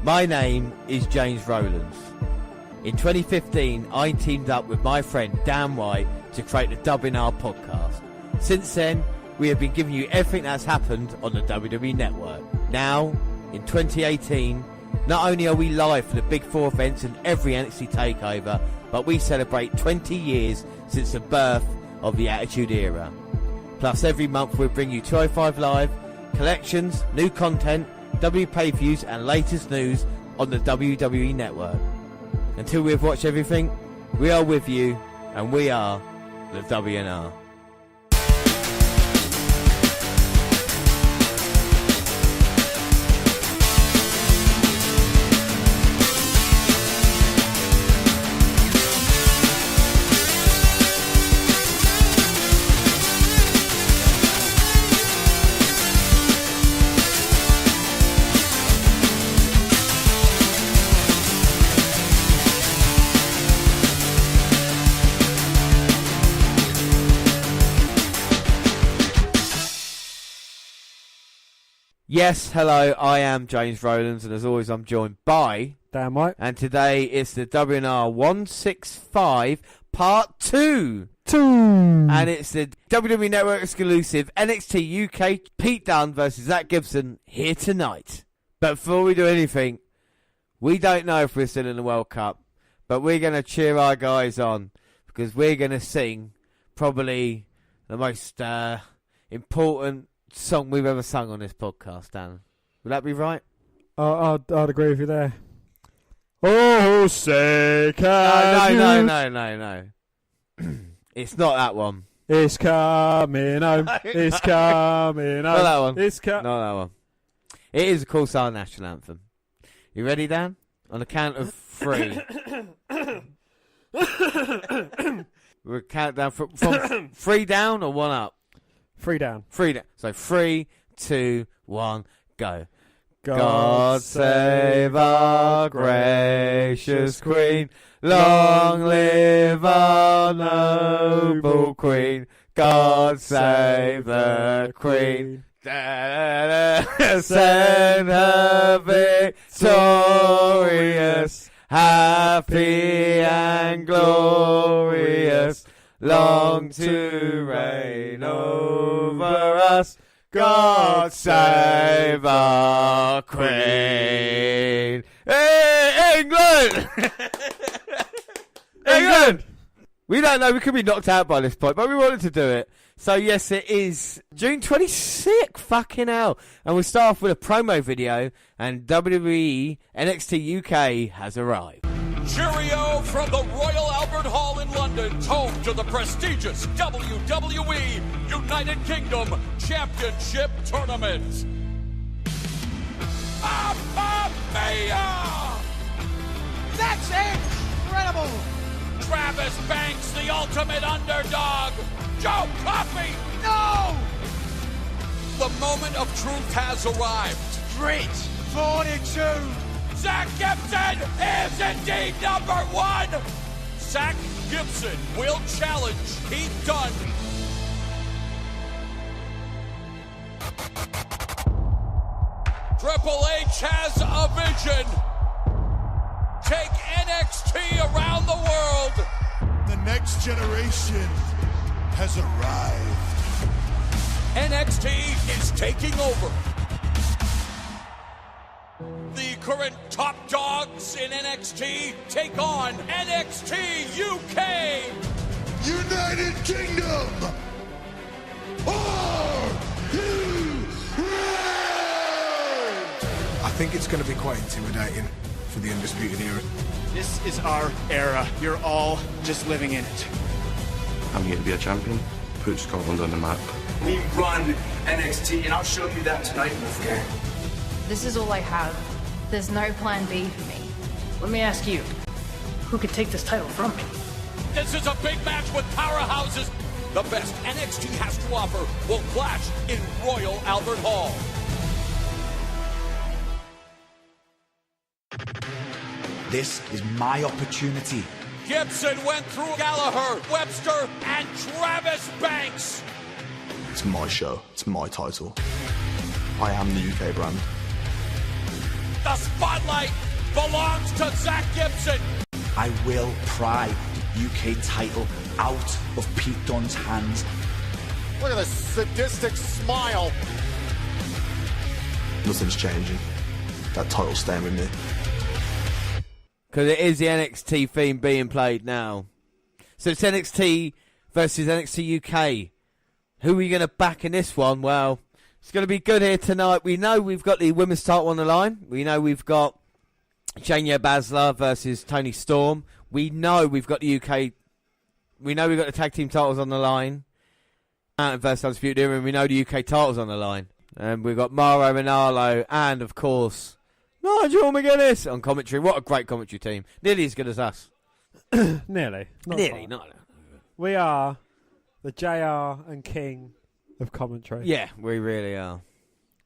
My name is James Rowlands. In 2015, I teamed up with my friend Dan White to create the WNR podcast. Since then, we have been giving you everything that's happened on the WWE Network. Now, in 2018, not only are we live for the Big Four events and every NXT takeover, but we celebrate 20 years since the birth of the Attitude Era. Plus, every month we'll bring you 205 Live, collections, new content, W pay-per-views and latest news on the WWE Network. Until we've watched everything, we are with you, and we are the WNR. Yes, hello, I am James Rowlands, and as always I'm joined by Dan White. And today it's the WNR165 Part 2. And it's the WWE Network exclusive NXT UK Pete Dunne versus Zack Gibson here tonight. But before we do anything, we don't know if we're still in the World Cup, but we're going to cheer our guys on because we're going to sing probably the most important song we've ever sung on this podcast, Dan. Would that be right? I'd agree with you there. Oh, say can No. It's not that one. It's coming home. It's coming home. Not that one. It's not that one. It is, of course, our national anthem. You ready, Dan? On the count of 3. We'll count down from 3 down or 1 up? 3 down. 3 down. So 3, 2, 1, go. God save our gracious Queen. Long live our noble Queen. God save the Queen. Send her victorious, happy and glorious, long to reign over us. God save our Queen. Hey, England! England! We don't know, we could be knocked out by this point, but we wanted to do it. So yes, it is June 26th, fucking hell. And we'll start off with a promo video, and WWE NXT UK has arrived. Cheerio from the Royal Albert Hall in London, home to the prestigious WWE United Kingdom Championship Tournament. Mamma Mia! That's incredible! Travis Banks, the ultimate underdog. Joe Coffey! No! The moment of truth has arrived. Street 42! Zack Gibson is indeed number 1! Zack Gibson will challenge Pete Dunne. Triple H has a vision. Take NXT around the world. The next generation has arrived. NXT is taking over. The current top dogs in NXT take on NXT UK. United Kingdom. Are you ready? I think it's going to be quite intimidating for the Undisputed Era. This is our era. You're all just living in it. I'm here to be a champion. Put Scotland on the map. We run NXT, and I'll show you that tonight, Wolfgang. This is all I have. There's no plan B for me. Let me ask you, who could take this title from me? This is a big match with powerhouses. The best NXT has to offer will clash in Royal Albert Hall. This is my opportunity. Gibson went through Gallagher, Webster, and Travis Banks. It's my show. It's my title. I am the UK brand. the spotlight belongs to Zack Gibson. I will pry the UK title out of Pete Dunne's hands. Look at this sadistic smile. Nothing's changing. That title's staying with me. Because it is the NXT theme being played now. So it's NXT versus NXT UK. Who are you going to back in this one? Well, it's going to be good here tonight. We know we've got the women's title on the line. We know we've got Shayna Baszler versus Toni Storm. We know we've got the UK. We know we've got the tag team titles on the line. Versus Undisputed Era, and we know the UK titles on the line. And we've got Mauro Ranallo and, of course, Nigel McGuinness on commentary. What a great commentary team. Nearly as good as us. Nearly. Nearly, not. We are the JR and King of commentary. Yeah, we really are.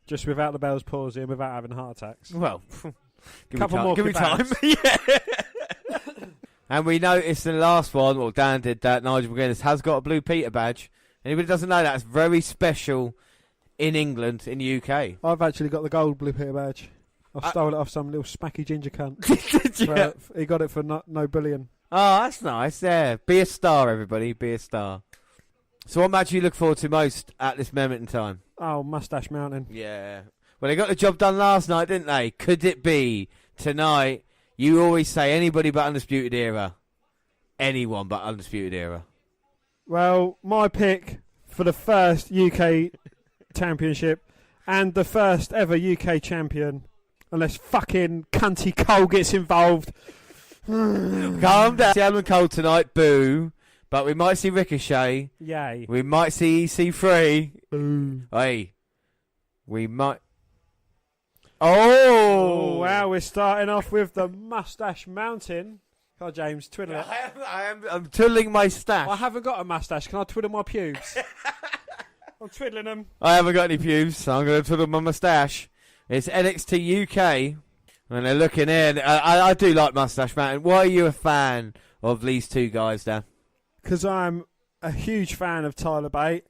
Just without the bells pausing and without having heart attacks. Well, give me time. Yeah. And we noticed in the last one, well, Dan did that, Nigel McGuinness has got a Blue Peter badge. Anybody doesn't know that, it's very special in England, in the UK. I've actually got the gold Blue Peter badge. I stole it off some little smacky ginger cunt. Did you? He got it for no billion. Oh, that's nice. Yeah, be a star, everybody. Be a star. So what match do you look forward to most at this moment in time? Oh, Moustache Mountain. Yeah. Well, they got the job done last night, didn't they? Could it be tonight? You always say anybody but Undisputed Era. Anyone but Undisputed Era. Well, my pick for the first UK championship and the first ever UK champion, unless fucking Cunty Cole gets involved. Calm down. See Adam Cole tonight, boo. But we might see Ricochet. Yay. We might see EC3. Boo. Hey. We might... Oh! Wow, we're starting off with the Moustache Mountain. Come on, James, twiddle it. I'm twiddling my stash. I haven't got a moustache. Can I twiddle my pubes? I'm twiddling them. I haven't got any pubes, so I'm going to twiddle my moustache. It's NXT UK, and they're looking in. I do like Moustache Mountain. Why are you a fan of these two guys, Dan? Because I'm a huge fan of Tyler Bate.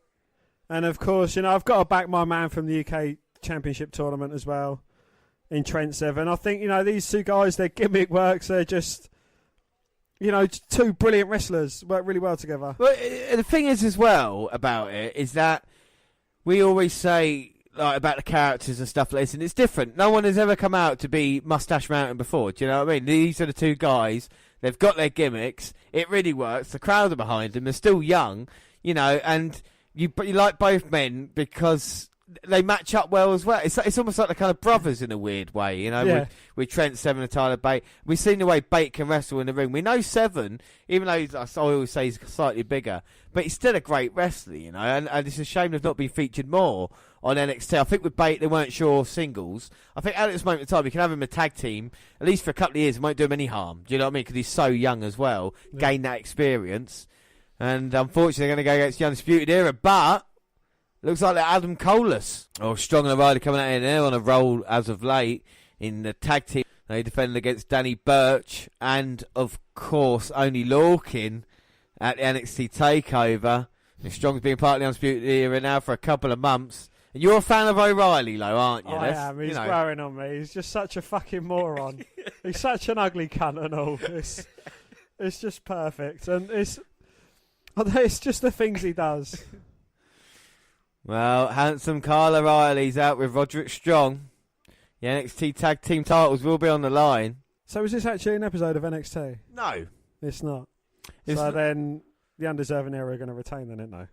And, of course, I've got to back my man from the UK Championship Tournament as well in Trent Seven. I think, these two guys, their gimmick works. They're just... two brilliant wrestlers work really well together. Well, the thing is as well about it is that we always say about the characters and stuff like this, and it's different. No one has ever come out to be Moustache Mountain before. Do you know what I mean? These are the two guys. They've got their gimmicks. It really works. The crowd are behind them. They're still young, and you like both men because they match up well as well. It's almost like they're kind of brothers in a weird way, Yeah. with Trent Seven and Tyler Bate. We've seen the way Bate can wrestle in the ring. We know Seven, even though I always say he's slightly bigger, but he's still a great wrestler, and it's a shame they've not been featured more on NXT. I think with Bate, they weren't sure of singles. I think at this moment in time, you can have him a tag team, at least for a couple of years. It won't do him any harm. Do you know what I mean? Because he's so young as well. Yeah. Gain that experience. And unfortunately, they're going to go against the Undisputed Era, but... looks like they're Adam Cole-less. Strong and Riley coming out in there on a roll as of late in the tag team. They defended against Danny Burch and, of course, Oney Lorcan at the NXT TakeOver. And Strong's been part of the Undisputed Era now for a couple of months. And you're a fan of O'Reilly, though, aren't you? I am. He's growing on me. He's just such a fucking moron. He's such an ugly cunt and all. It's just perfect. And it's just the things he does. Well, handsome Kyle O'Reilly's out with Roderick Strong. The NXT Tag Team titles will be on the line. So is this actually an episode of NXT? No. It's not. Then the Undeserving Era are going to retain then, isn't they?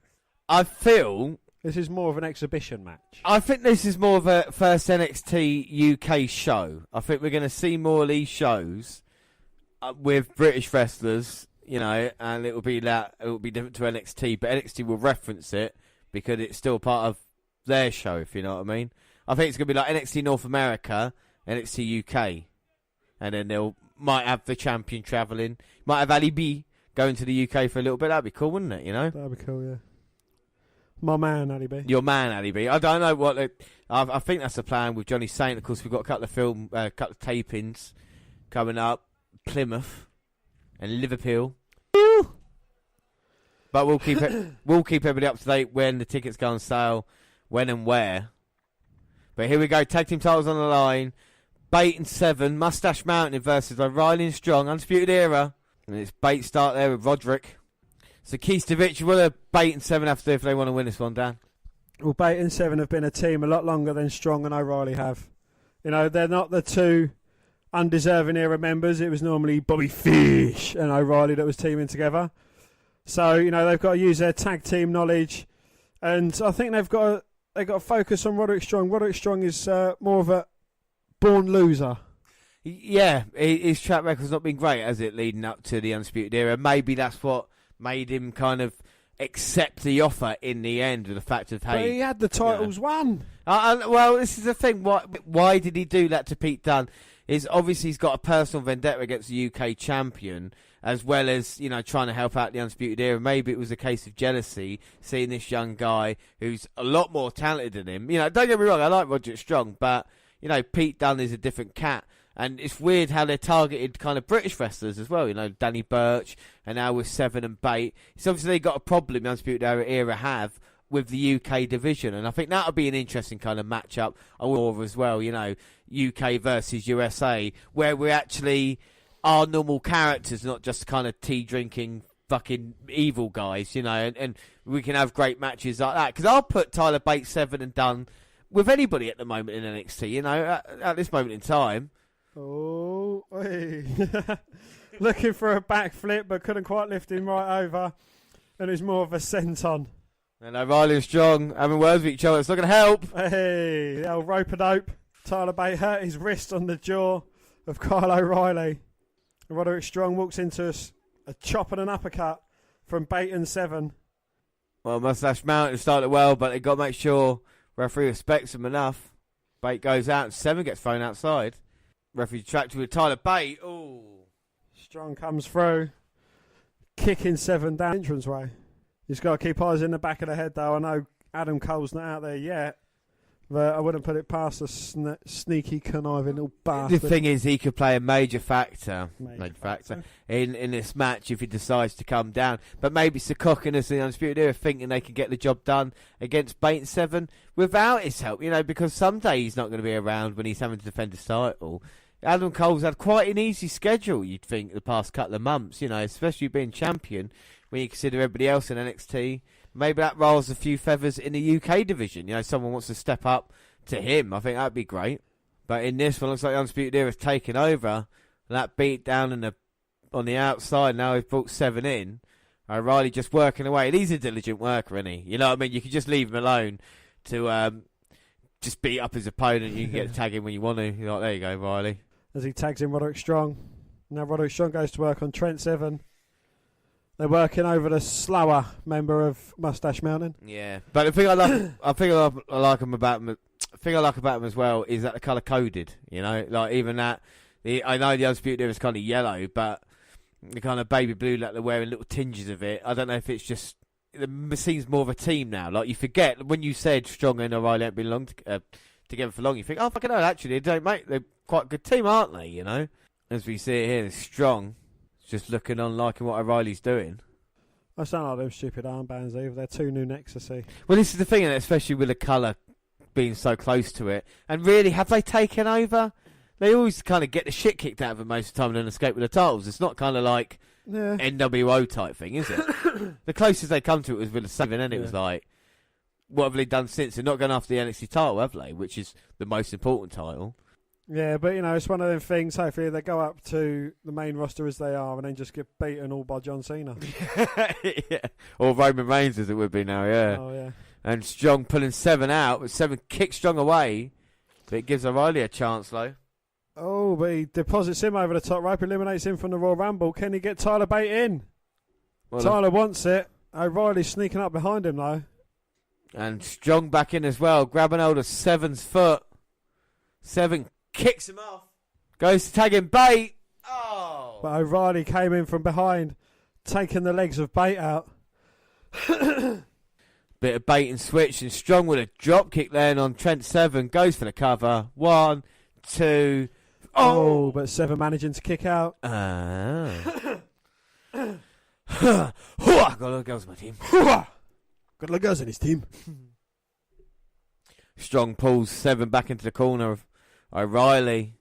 I feel... this is more of an exhibition match. I think this is more of a first NXT UK show. I think we're going to see more of these shows with British wrestlers, and it will be different to NXT, but NXT will reference it because it's still part of their show, if you know what I mean. I think it's going to be like NXT North America, NXT UK, and then might have the champion travelling. Might have Ali B going to the UK for a little bit. That'd be cool, wouldn't it? That'd be cool, yeah. My man, Ali B. Your man, Ali B. I don't know what... I think that's the plan with Johnny Saint. Of course, we've got a couple of tapings coming up. Plymouth and Liverpool. But we'll keep everybody up to date when the tickets go on sale, when and where. But here we go. Tag team titles on the line. Bate and 7, Moustache Mountain versus O'Reilly and Strong, Undisputed Era. And it's Bate start there with Roderick. So Keistovich, what do Bate and 7 have to do if they want to win this one, Dan? Well, Bate and 7 have been a team a lot longer than Strong and O'Reilly have. You know, they're not the two undeserving era members. It was normally Bobby Fish and O'Reilly that was teaming together. So, you know, they've got to use their tag team knowledge. And I think they've got to focus on Roderick Strong. Roderick Strong is more of a born loser. Yeah, his track record's not been great, has it, leading up to the Undisputed Era? Maybe that's what made him kind of accept the offer in the end, with the fact of, hey... But he had the titles won. Well, this is the thing. Why did he do that to Pete Dunne? Is obviously he's got a personal vendetta against the UK champion, as well as, you know, trying to help out the Undisputed Era. Maybe it was a case of jealousy, seeing this young guy who's a lot more talented than him. You know, don't get me wrong, I like Roderick Strong, but, you know, Pete Dunne is a different cat. And it's weird how they're targeted kind of British wrestlers as well. You know, Danny Burch, and now with 7 and Bate. It's obviously they got a problem the Undisputed Era have with the UK division. And I think that'll be an interesting kind of matchup as well, you know, UK versus USA, where we actually are normal characters, not just kind of tea-drinking fucking evil guys, you know, and we can have great matches like that. Because I'll put Tyler Bate, 7 and Dunne with anybody at the moment in NXT, you know, at this moment in time. Oh, hey. Looking for a backflip, but couldn't quite lift him right over. And it's more of a senton. And O'Reilly and Strong having words with each other. It's not going to help. Hey, the old rope-a-dope. Tyler Bate hurt his wrist on the jaw of Kyle O'Reilly. Roderick Strong walks into a chop and an uppercut from Bate and 7. Well, Moustache Mountain started well, but they got to make sure referee respects them enough. Bate goes out and 7 gets thrown outside. Referee tracked with Tyler Bate. Ooh. Strong comes through, kicking 7 down entrance way. He's got to keep eyes in the back of the head, though. I know Adam Cole's not out there yet, but I wouldn't put it past a sneaky, conniving little bastard. The thing is, he could play a major factor in this match if he decides to come down. But maybe it's the cockiness of the Undisputed Era thinking they can get the job done against Bate and 7 without his help, you know, because someday he's not going to be around when he's having to defend his title. Adam Cole's had quite an easy schedule, you'd think, the past couple of months, you know, especially being champion when you consider everybody else in NXT. Maybe that rolls a few feathers in the UK division. You know, someone wants to step up to him. I think that'd be great. But in this one, looks like the Undisputed Era's taken over. And that beat down on the outside, now he's brought 7 in. O'Reilly just working away. And he's a diligent worker, isn't he? You know what I mean? You can just leave him alone to just beat up his opponent. You can get the tag in when you want to. You're like, there you go, Riley. As he tags in Roderick Strong. Now Roderick Strong goes to work on Trent 7. They're working over the slower member of Moustache Mountain. Yeah, but the thing I like about him as well is that they're colour coded. You know, like even that. I know the Undisputed Era is kind of yellow, but the kind of baby blue, like they're wearing little tinges of it. I don't know if it's just it seems more of a team now. Like you forget when you said Strong and O'Reilly haven't been together for long. You think, oh fucking hell, actually they're quite a good team, aren't they? You know, as we see it here, Strong. Just looking on, liking what O'Reilly's doing. I don't like them stupid armbands either. They're too new Nexusy. Well, this is the thing, especially with the colour being so close to it. And really, have they taken over? They always kind of get the shit kicked out of them most of the time and then escape with the titles. It's not kind of like NWO type thing, is it? The closest they come to it was with the 7, and it was like, what have they done since? They're not going after the NXT title, have they? Which is the most important title. Yeah, but, you know, it's one of them things. Hopefully they go up to the main roster as they are and then just get beaten all by John Cena. Yeah. Or Roman Reigns as it would be now, yeah. Oh, yeah. And Strong pulling 7 out, but 7 kicks Strong away. But it gives O'Reilly a chance, though. Oh, but he deposits him over the top rope, eliminates him from the Royal Rumble. Can he get Tyler Bate in? Well, Tyler wants it. O'Reilly's sneaking up behind him, though. And Strong back in as well, grabbing hold of 7's foot. 7 kicks him off. Goes to tag him Bate. Oh! But O'Reilly came in from behind, taking the legs of Bate out. Bit of bait and switch, and Strong with a drop kick there on Trent 7. Goes for the cover. 1, 2. Oh! But 7 managing to kick out. Got a lot of girls in my team. Got a lot of girls in his team. Strong pulls 7 back into the corner of O'Reilly.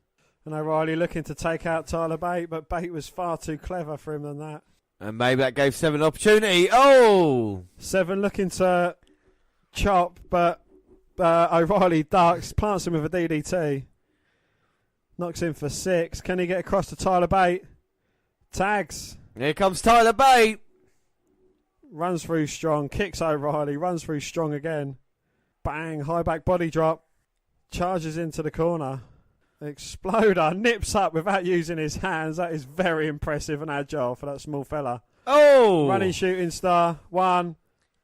And O'Reilly looking to take out Tyler Bate, but Bate was far too clever for him than that. And maybe that gave Seven an opportunity. Oh! Seven looking to chop, but O'Reilly ducks, plants him with a DDT. Knocks him for 6. Can he get across to Tyler Bate? Tags. Here comes Tyler Bate. Runs through Strong, kicks O'Reilly, runs through Strong again. Bang, high back body drop. Charges into the corner. Exploder, nips up without using his hands. That is very impressive and agile for that small fella. Oh! Running shooting star. 1,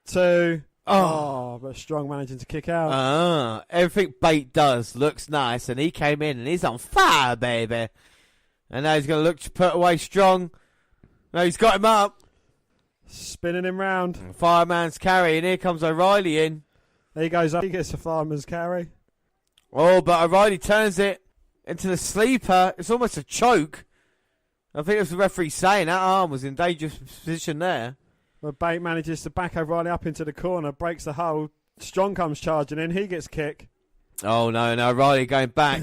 2. Oh, but Strong managing to kick out. Everything Bate does looks nice, and he came in and he's on fire, baby. And now he's going to look to put away Strong. No, he's got him up. Spinning him round. Fireman's carry, and here comes O'Reilly in. There he goes up. He gets the fireman's carry. Oh, but O'Reilly turns it into the sleeper. It's almost a choke. I think it was the referee saying that arm was in dangerous position there. But Bate manages to back O'Reilly up into the corner, breaks the hold. Strong comes charging in. He gets kicked. Oh, no. O'Reilly going back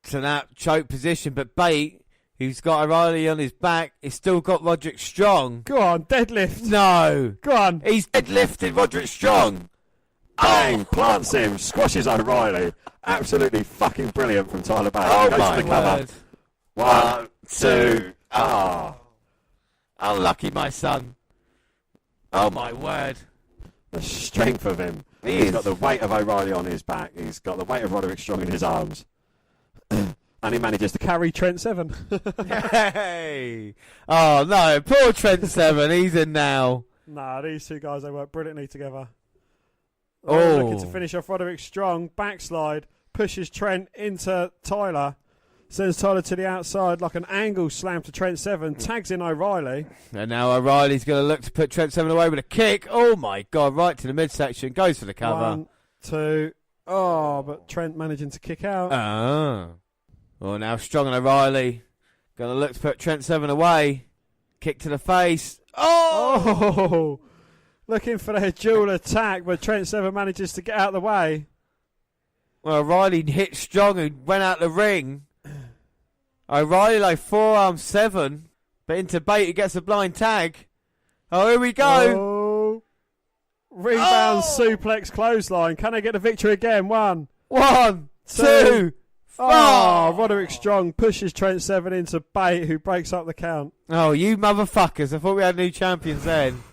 to that choke position. But Bate, who's got O'Reilly on his back, he's still got Roderick Strong. Go on, deadlift. No. Go on. He's deadlifted Roderick Strong. Bang! Plants him, squashes O'Reilly. Absolutely fucking brilliant from Tyler Bate. Oh, goes my to the cover. word. 1, 2. Ah. Unlucky, my son. Oh, my word. The strength of him. He's got the weight of O'Reilly on his back. He's got the weight of Roderick Strong in his arms. And he manages to carry Trent Seven. Hey! Oh, no. Poor Trent Seven. He's in now. Nah, these two guys, they work brilliantly together. Oh. Looking to finish off Roderick Strong. Backslide. Pushes Trent into Tyler. Sends Tyler to the outside like an angle slam to Trent Seven. Tags in O'Reilly. And now O'Reilly's going to look to put Trent Seven away with a kick. Oh, my God. Right to the midsection. Goes for the cover. 1, 2. Oh, but Trent managing to kick out. Well, now Strong and O'Reilly going to look to put Trent Seven away. Kick to the face. Oh! Looking for their dual attack, but Trent Seven manages to get out of the way. Well, O'Reilly hit Strong and went out the ring. O'Reilly like forearm 7, but into Bate he gets a blind tag. Oh, here we go. Oh. Rebound suplex clothesline. Can they get the victory again? 1, 2. Oh, Roderick Strong pushes Trent Seven into Bate, who breaks up the count. Oh, you motherfuckers. I thought we had new champions then.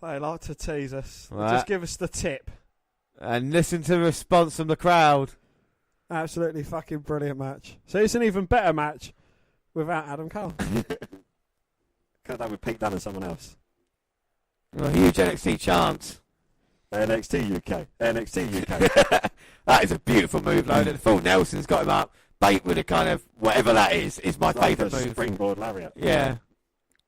They like to tease us. Right. Just give us the tip. And listen to the response from the crowd. Absolutely fucking brilliant match. So it's an even better match without Adam Cole. Could have done with Pete Dunne and someone else. Well, huge NXT chance. NXT UK. NXT UK. That is a beautiful move, though. The full Nelson's got him up. Bate with a kind of, whatever that is my favourite move. Springboard lariat. Yeah.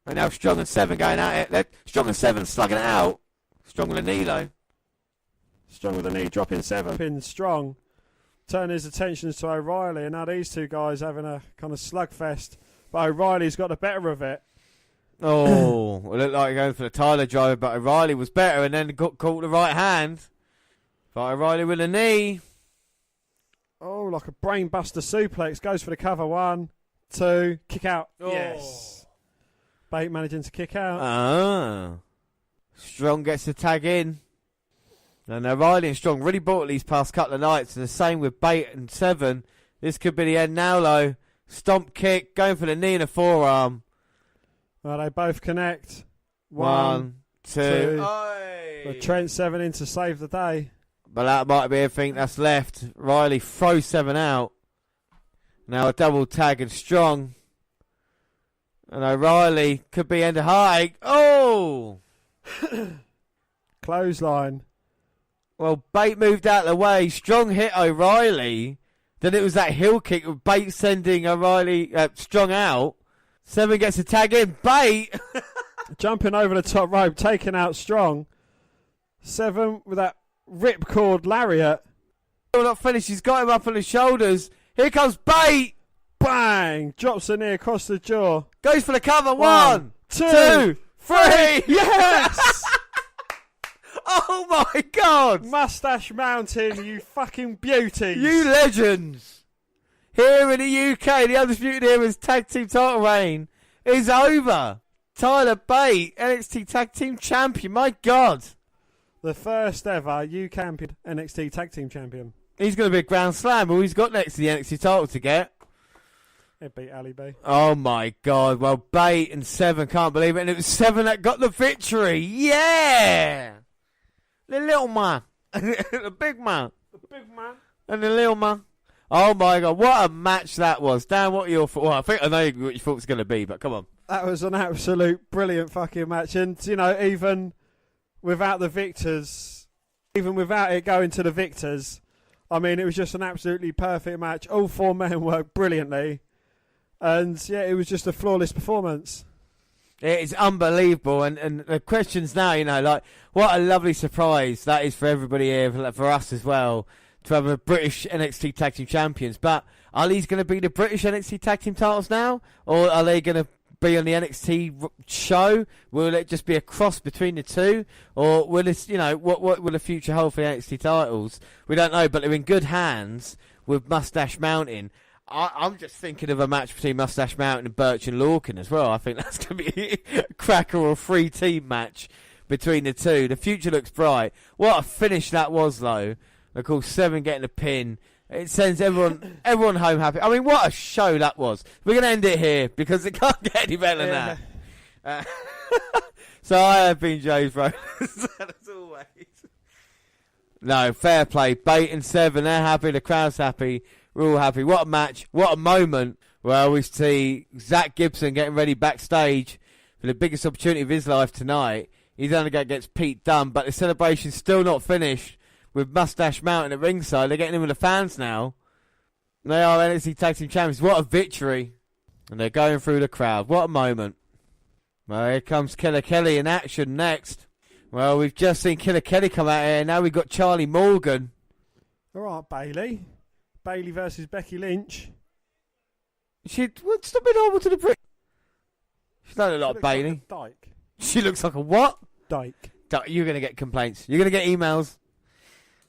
And now Strong and Seven going at it. Strong and Seven slugging it out. Strong with a knee, though. Strong with a knee, dropping Seven. Pin Strong. Turn his attentions to O'Reilly, and now these two guys having a kind of slugfest. But O'Reilly's got the better of it. Oh, it looked like going for the Tyler driver, but O'Reilly was better and then got caught the right hand. But O'Reilly with a knee. Oh, like a brainbuster suplex. Goes for the cover. 1, 2, kick out. Oh. Yes. Bate managing to kick out. Strong gets the tag in. And O'Reilly and Strong really bought these past couple of nights. And the same with Bate and Seven. This could be the end now, though. Stomp kick, going for the knee and a forearm. Well, they both connect. 1, 2. But Trent Seven in to save the day. But that might be everything that's left. Riley throws Seven out. Now a double tag and Strong. And O'Reilly could be end of high. Oh! Clothesline. Well, Bate moved out of the way. Strong hit O'Reilly. Then it was that heel kick with Bate sending O'Reilly Strong out. Seven gets a tag in. Bate jumping over the top rope, taking out Strong. Seven with that ripcord lariat. Still not finished. He's got him up on his shoulders. Here comes Bate. Bang! Drops the knee across the jaw. Goes for the cover. 1, 2, 3. Yes! Oh my God! Moustache Mountain, you fucking beauties. You legends. here in the UK, the Undisputed Era's tag team title reign is over. Tyler Bate, NXT Tag Team Champion. My God. The first ever UK NXT Tag Team Champion. He's going to be a Grand Slam. All he's got next to the NXT title to get. He beat Ali B. Oh, my God. Well, Bate and Seven, can't believe it. And it was Seven that got the victory. Yeah. The little man. The big man. The big man. And the little man. Oh, my God. What a match that was. Dan, what are your thoughts? Well, I think I know what you thought it was going to be, but come on. That was an absolute brilliant fucking match. And, you know, even without the victors, even without it going to the victors, I mean, it was just an absolutely perfect match. All four men worked brilliantly. And, yeah, it was just a flawless performance. It is unbelievable. And the questions now, you know, like, what a lovely surprise that is for everybody here, for us as well, to have a British NXT Tag Team Champions. But are these going to be the British NXT Tag Team titles now? Or are they going to be on the NXT show? Will it just be a cross between the two? Or will this, you know, what will the future hold for the NXT titles? We don't know, but they're in good hands with Moustache Mountain. I'm just thinking of a match between Moustache Mountain and Birch and Lorcan as well. I think that's going to be a cracker or a 3-team match between the two. The future looks bright. What a finish that was, though. Of course, Seven getting a pin. It sends everyone home happy. I mean, what a show that was. We're going to end it here because it can't get any better than that. So I have been James Rose, as always. No, fair play. Bate and Seven, they're happy. The crowd's happy. We're all happy. What a match. What a moment. Well, we see Zack Gibson getting ready backstage for the biggest opportunity of his life tonight. He's only going against Pete Dunne, but the celebration's still not finished with Moustache Mountain at ringside. They're getting in with the fans now. They are NXT Tag Team Champions. What a victory. And they're going through the crowd. What a moment. Well, here comes Killer Kelly in action next. Well, we've just seen Killer Kelly come out here. Now we've got Charlie Morgan. All right, Bayley. Bayley versus Becky Lynch. Stop being horrible to the prick. She don't look like Bayley. Like a dyke. She looks like a what? Dyke. You're going to get complaints. You're going to get emails.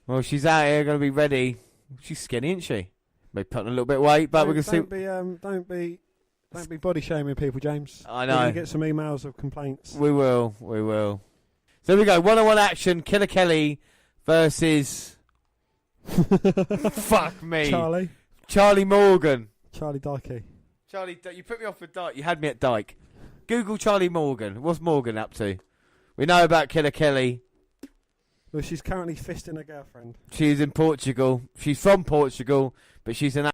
Well, she's out here, going to be ready. She's skinny, isn't she? Maybe putting a little bit of weight, but we're going to see. Don't be body shaming people, James. I know. We're going to get some emails of complaints. We will. So here we go. 1-on-1 action. Killer Kelly versus. Fuck me. Charlie Morgan. Charlie Dykey. Charlie, you put me off with Dyke. You had me at Dyke. Google Charlie Morgan. What's Morgan up to? We know about Killer Kelly. Well, she's currently fisting her girlfriend. She's in Portugal. She's from Portugal, but she's an.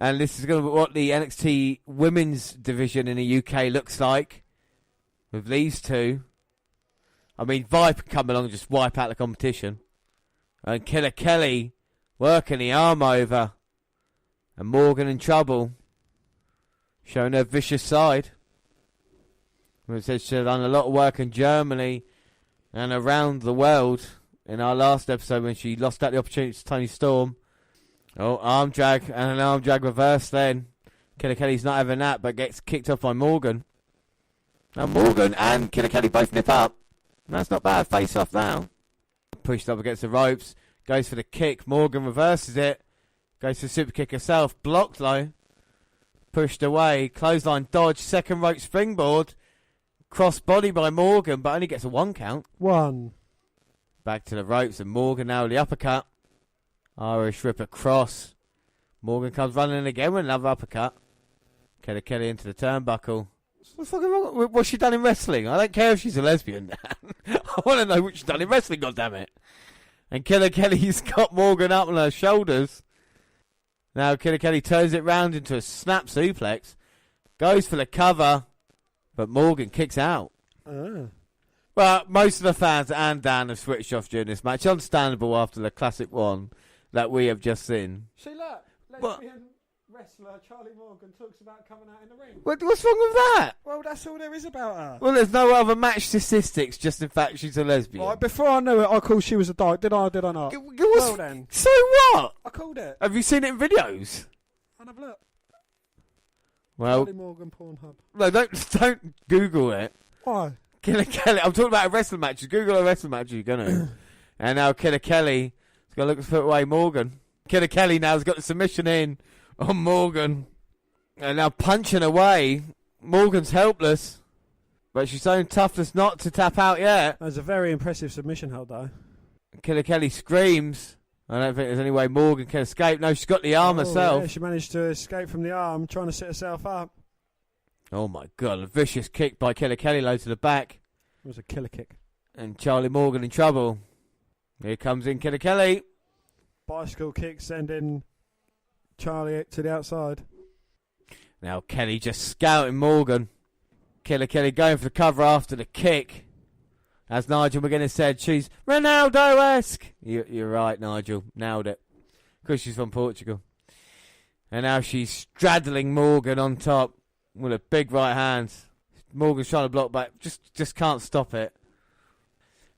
And this is going to be what the NXT women's division in the UK looks like with these two. I mean, Viper come along and just wipe out the competition. And Killer Kelly working the arm over. And Morgan in trouble. Showing her vicious side. It says she's done a lot of work in Germany and around the world in our last episode when she lost out the opportunity to Toni Storm. Oh, arm drag and an arm drag reverse then. Killer Kelly's not having that but gets kicked off by Morgan. Now Morgan and Killer Kelly both nip up. That's not bad. Face off now. Pushed up against the ropes. Goes for the kick. Morgan reverses it. Goes for the super kick herself. Blocked though. Pushed away. Clothesline dodge. Second rope springboard. Cross body by Morgan, but only gets a 1 count. 1. Back to the ropes, and Morgan now with the uppercut. Irish Ripper cross. Morgan comes running in again with another uppercut. Killer Kelly into the turnbuckle. What's fucking wrong? What's she done in wrestling? I don't care if she's a lesbian. I want to know what she's done in wrestling, goddammit. And Killer Kelly's got Morgan up on her shoulders. Now Killer Kelly turns it round into a snap suplex. Goes for the cover. But Morgan kicks out. Well, most of the fans and Dan have switched off during this match. Understandable after the classic one that we have just seen. See, look. Lesbian wrestler Charlie Morgan talks about coming out in the ring. What's wrong with that? Well, that's all there is about her. Well, there's no other match statistics, just in fact she's a lesbian. Right, before I knew it, I called she was a dyke. Did I or did I not? Well then. So what? I called it. Have you seen it in videos? I'll have a look. Well, Charlie Morgan Pornhub. No, don't Google it. Why? Killer Kelly. I'm talking about a wrestling match. You Google a wrestling match, you're gonna. And now Killer Kelly is gonna look to put away Morgan. Killer Kelly now has got the submission in on Morgan. And now punching away. Morgan's helpless. But she's shown toughness not to tap out yet. That was a very impressive submission hold, though. Killer Kelly screams. I don't think there's any way Morgan can escape. No, she's got the arm herself. Yeah, she managed to escape from the arm, trying to set herself up. Oh, my God. A vicious kick by Killer Kelly, low to the back. It was a killer kick. And Charlie Morgan in trouble. Here comes in Killer Kelly. Bicycle kick sending Charlie to the outside. Now Kelly just scouting Morgan. Killer Kelly going for the cover after the kick. As Nigel McGuinness said, she's Ronaldo-esque. You're right, Nigel. Nailed it. Because she's from Portugal. And now she's straddling Morgan on top with a big right hand. Morgan's trying to block back. Just can't stop it.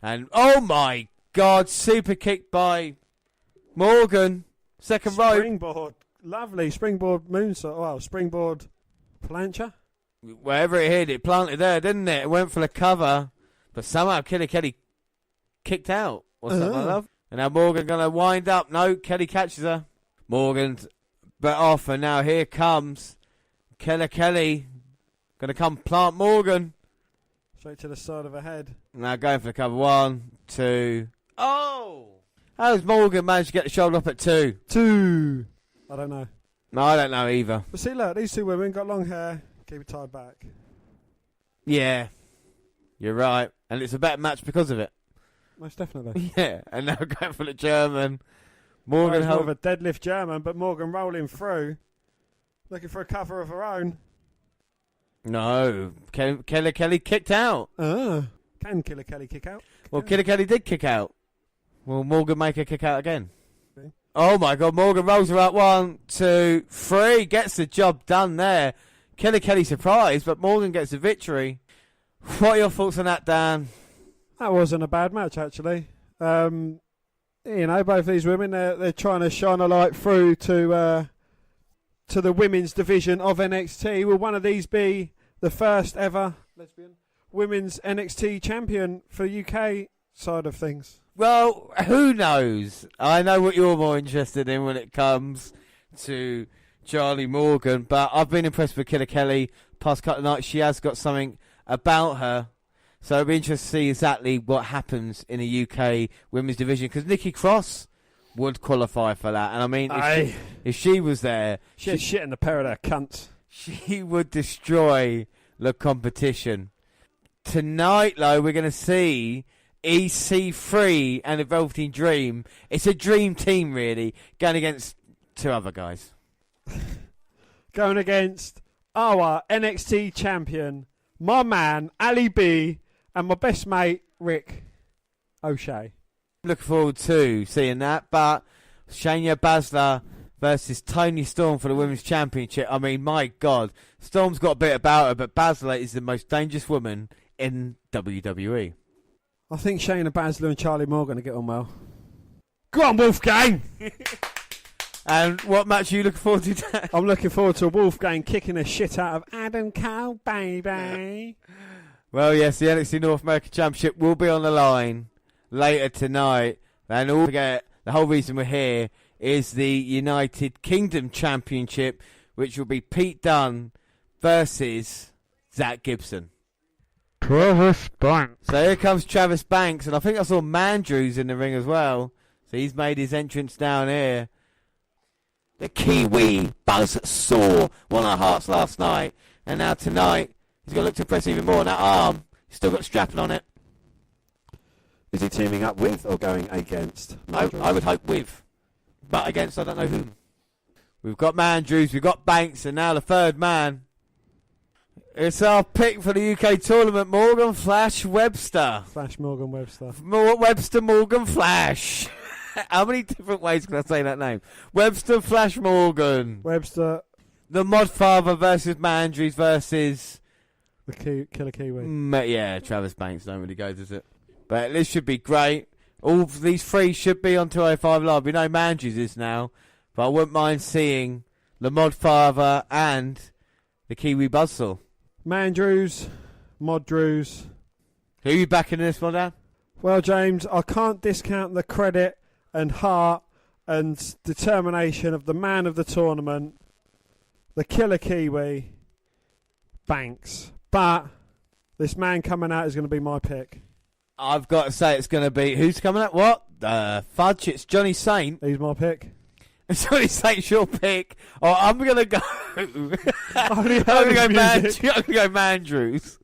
And, oh my God, super kick by Morgan. Second rope. Springboard. Lovely. Springboard moonsault. Well, springboard plancha. Wherever it hit, it planted there, didn't it? It went for the cover. But somehow Killer Kelly kicked out. What's that, my love? And now Morgan going to wind up. No, Kelly catches her. Morgan's bit off, and now here comes Killer Kelly. Going to come plant Morgan. Straight to the side of her head. Now going for the cover. 1, 2. Oh! How's Morgan managed to get the shoulder up at 2? 2. I don't know. No, I don't know either. But see, look, these two women got long hair. Keep it tied back. Yeah. You're right. And it's a better match because of it. Most definitely. Yeah. And now going for the German. Morgan more of a deadlift German, but Morgan rolling through. Looking for a cover of her own. No. Killer Kelly kicked out. Can Killer Kelly kick out? Well, Killer Kelly did kick out. Will Morgan make her kick out again? Okay. Oh, my God. Morgan rolls her up. 1, 2, 3. Gets the job done there. Killer Kelly surprised, but Morgan gets the victory. What are your thoughts on that, Dan? That wasn't a bad match, actually. You know, both these women, they're trying to shine a light through to the women's division of NXT. Will one of these be the first ever lesbian women's NXT champion for UK side of things? Well, who knows? I know what you're more interested in when it comes to Charlie Morgan, but I've been impressed with Killer Kelly past couple of nights. She has got something about her, so it'll be interesting to see exactly what happens in the UK women's division, because Nikki Cross would qualify for that, and I mean, if she was there, she had shit in the pair of their cunts. She would destroy the competition. Tonight, though, we're going to see EC3 and the Velveteen Dream. It's a dream team, really, going against 2 other guys. Going against our NXT champion, my man, Ali B, and my best mate, Rick O'Shea. Looking forward to seeing that, but Shayna Baszler versus Toni Storm for the Women's Championship. I mean, my God, Storm's got a bit about her, but Baszler is the most dangerous woman in WWE. I think Shayna Baszler and Charlie Morgan to get on well. Go on, Wolfgang! And what match are you looking forward to? I'm looking forward to Wolfgang kicking the shit out of Adam Cole, baby. Well, yes, the NXT North American Championship will be on the line later tonight. And don't forget, the whole reason we're here is the United Kingdom Championship, which will be Pete Dunne versus Zack Gibson. Travis Banks. So here comes Travis Banks, and I think I saw Mandrews in the ring as well. So he's made his entrance down here. The Kiwi Buzzsaw won our hearts last night, and now tonight he's going to look to impress even more. That arm, he's still got strapping on it. Is he teaming up with or going against? I would hope with, but against I don't know whom. We've got Mandrews, we've got Banks, and now the third man. It's our pick for the UK tournament, Morgan Flash Webster. Flash Morgan Webster. Webster Morgan Flash. How many different ways can I say that name? Webster Flash Morgan. Webster. The Modfather versus Mandrews versus... the Killer Kiwi. Yeah, Travis Banks don't really go, does it? But this should be great. All these 3 should be on 205 Live. We know Mandrews is now, but I wouldn't mind seeing the Modfather and the Kiwi Buzzsaw. Mandrews, Moddrews. Who are you backing in this one, Dan? Well, James, I can't discount the credit and heart and determination of the man of the tournament, the killer Kiwi, Banks. But this man coming out is going to be my pick. I've got to say it's going to be... Who's coming out? What? Fudge, it's Johnny Saint. He's my pick. Johnny Saint's your pick. Oh, I'm going to go... I'm going to go Mandrews.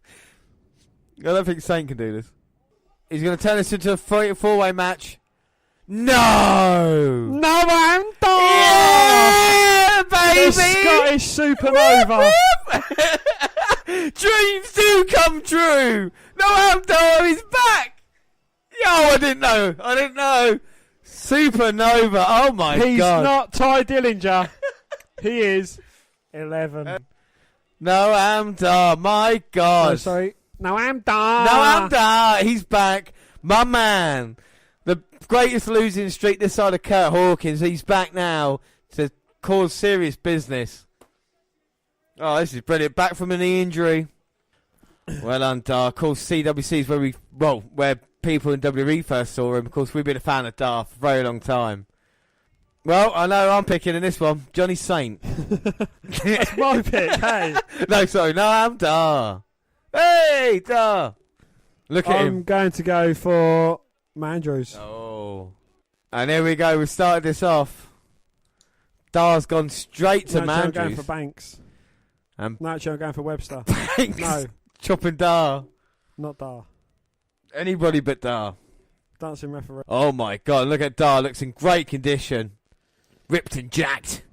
I don't think Saint can do this. He's going to turn this into a four-way match. No! No, I'm done! Yeah, baby! The Scottish Supernova. Dreams do come true! No, I'm done! He's back! Yo, I didn't know. Supernova. Oh, my God. He's not Ty Dillinger. He is 11. No, I'm done. My God. Oh, sorry. No, I'm done. He's back. My man. The greatest losing streak this side of Kurt Hawkins. He's back now to cause serious business. Oh, this is brilliant. Back from a knee injury. Well done, Dar. Of course, CWC is where people in WWE first saw him. Of course, we've been a fan of Dar for a very long time. Well, I know I'm picking in this one. Johnny Saint. That's my pick, hey. No, sorry. No, I'm Dar. Hey, Dar. Look at him. I'm going to go for Mandrews. Oh. And here we go. We started this off. Dar's gone straight to Mandrews. I'm going for Banks. No, actually, I'm going for Webster. Banks. No. Chopping Dar. Not Dar. Anybody but Dar. Dancing referee. Oh, my God. Look at Dar. Looks in great condition. Ripped and jacked.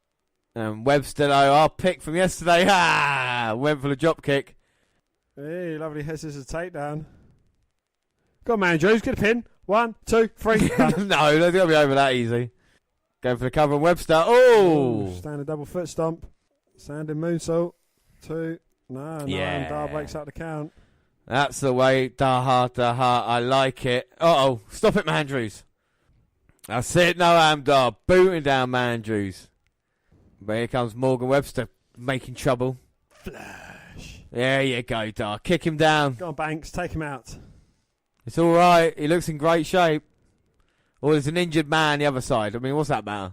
And Webster, though, our pick from yesterday. Went for the drop kick. Hey, lovely head scissors takedown. Go on, Mandrews. Get a pin. 1, 2, 3. No, they're going to be over that easy. Going for the cover on Webster. Oh! Standing double foot stomp. Standing moonsault. 2. No, yeah. And Dar breaks out the count. That's the way. Dar. I like it. Uh-oh. Stop it, Mandrews. That's it. No, Dar. Booting down Mandrews. But here comes Morgan Webster making trouble. Flash. There you go, Dar. Kick him down. Go on, Banks. Take him out. It's all right. He looks in great shape. Or there's an injured man on the other side. I mean, what's that matter?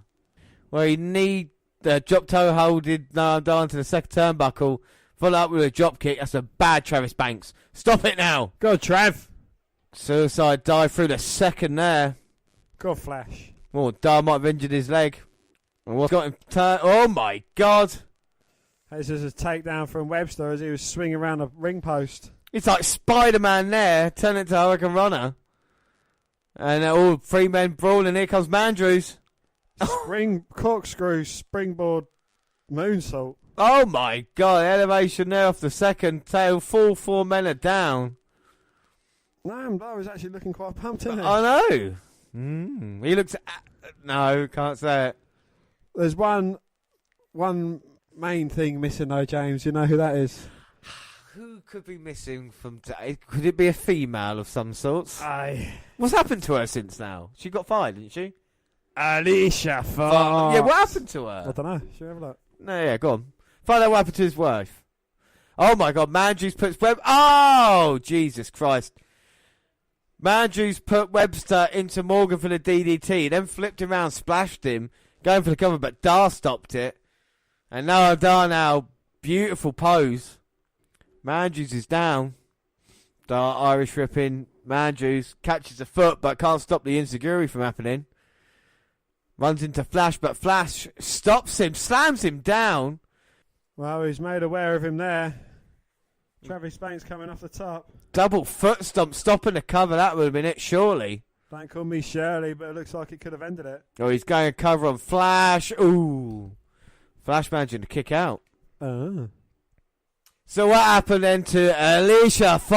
Well, you need the drop toe holded down to the second turnbuckle. Follow up with a drop kick. That's a bad Travis Banks. Stop it now. Go, Trav. Suicide dive through the second there. Go, Flash. Well, Dar might have injured his leg. And what's got him turned? Oh, my God. This is a takedown from Webster as he was swinging around a ring post. It's like Spider-Man there, turning into Hurricane Runner. And all 3 men brawling. Here comes Mandrews. Spring corkscrew, springboard, moonsault. Oh, my God. Elevation there off the second tail. Full 4 men are down. No, Dar was actually looking quite pumped, isn't he? I know. He looks... No, can't say it. There's one main thing missing, though, James. You know who that is? Who could be missing from... Could it be a female of some sorts? Aye. What's happened to her since now? She got fired, didn't she? Alicia Fox. Yeah, what happened to her? I don't know. Should we have a look? No, yeah, go on. Find out what happened to his wife. Oh, my God. Mandrews puts Web... Oh, Jesus Christ. Mandrews put Webster into Morgan for the DDT, then flipped him around, splashed him, going for the cover, but Dar stopped it. And now Dar now, beautiful pose. Mandrews is down. Dar Irish ripping. Mandrews catches a foot, but can't stop the insecurity from happening. Runs into Flash, but Flash stops him, slams him down. Well, he's made aware of him there. Travis Banks coming off the top. Double foot stomp, stopping the cover. That would have been it, surely. Don't call me Shirley, but it looks like it could have ended it. Oh, he's going to cover on Flash. Ooh. Flash managing to kick out. Oh. So what happened then to Alicia Fox?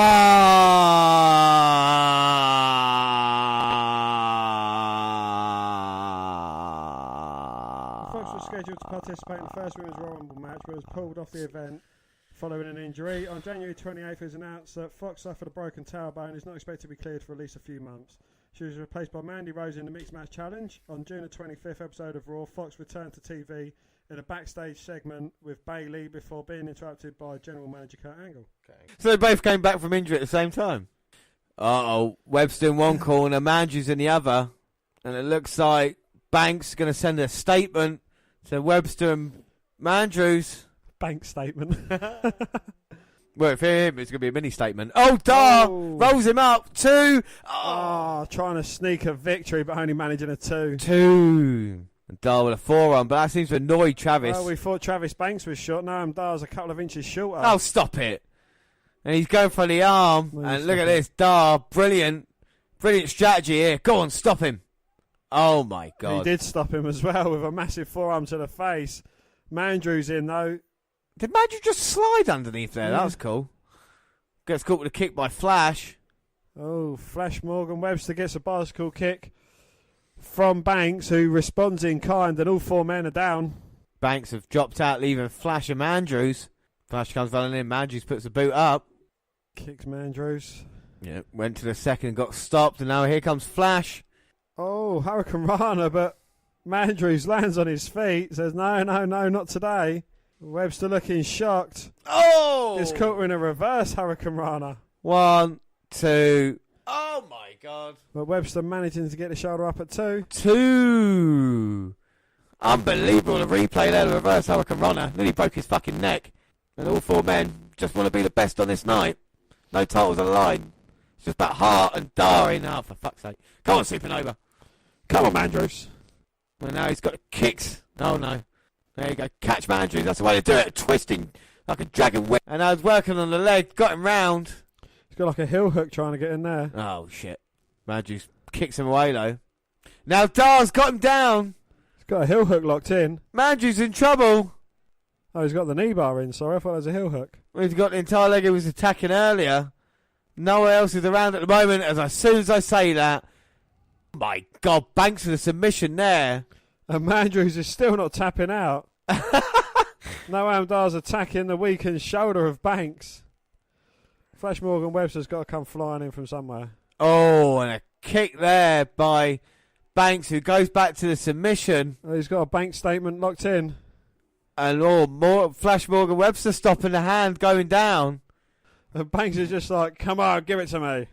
Fox was scheduled to participate in the first Women's Royal Rumble match, but was pulled off the event following an injury. On January 28th, it was announced that Fox suffered a broken tailbone and is not expected to be cleared for at least a few months. She was replaced by Mandy Rose in the Mixed Match Challenge. On June the 25th episode of Raw, Fox returned to TV in a backstage segment with Bayley before being interrupted by General Manager Kurt Angle. Okay. So they both came back from injury at the same time? Uh-oh. Webster in one corner, Mandrews in the other. And it looks like Banks is going to send a statement to Webster and Mandrews. bank statement. Well, for him, it's going to be a mini statement. Oh, Dar rolls him up. 2. Trying to sneak a victory, but only managing a 2. 2. And Dar with a forearm, but that seems to annoy Travis. Well, we thought Travis Banks was short. No, Dar's a couple of inches shorter. Oh, stop it. And he's going for the arm. And look at this. Dar, brilliant strategy here. Go on, stop him. Oh, my God. He did stop him as well with a massive forearm to the face. Mandrew's in, though. Did Mandrew just slide underneath there? Yeah. That was cool. Gets caught with a kick by Flash. Oh, Flash Morgan Webster gets a bicycle kick from Banks, who responds in kind, and all 4 men are down. Banks have dropped out, leaving Flash and Mandrews. Flash comes running in. Mandrews puts the boot up. Kicks Mandrews. Yeah, went to the second, got stopped, and now here comes Flash. Oh, Hurricane Rana, but Mandrews lands on his feet, says, no, not today. Webster looking shocked. Oh! It's caught in a reverse Hurricane Rana. 1, 2. Oh, my God. But Webster managing to get the shoulder up at 2. 2. Unbelievable. The replay there, the reverse Hurricane Rana. Nearly broke his fucking neck. And all 4 men just want to be the best on this night. No titles on the line. It's just about Hart and Darin. Oh, for fuck's sake. Come on, Supernova. Come on, Mandrews. Well, now he's got kicks. Oh, no. There you go. Catch Mandrews. That's the way to do it. Twisting like a dragon whip. And I was working on the leg. Got him round. He's got like a heel hook trying to get in there. Oh, shit. Mandrews kicks him away, though. Now Dar's got him down. He's got a heel hook locked in. Mandrews in trouble. Oh, he's got the knee bar in. Sorry, I thought it was a heel hook. Well, he's got the entire leg he was attacking earlier. No one else is around at the moment. As soon as I say that, my God, Banks with a submission there. And Mandrews is still not tapping out. Noam Dar's attacking the weakened shoulder of Banks. Flash Morgan Webster's got to come flying in from somewhere. Oh, and a kick there by Banks, who goes back to the submission. Oh, he's got a bank statement locked in. And more Flash Morgan Webster stopping the hand going down. And Banks is just like, come on, give it to me.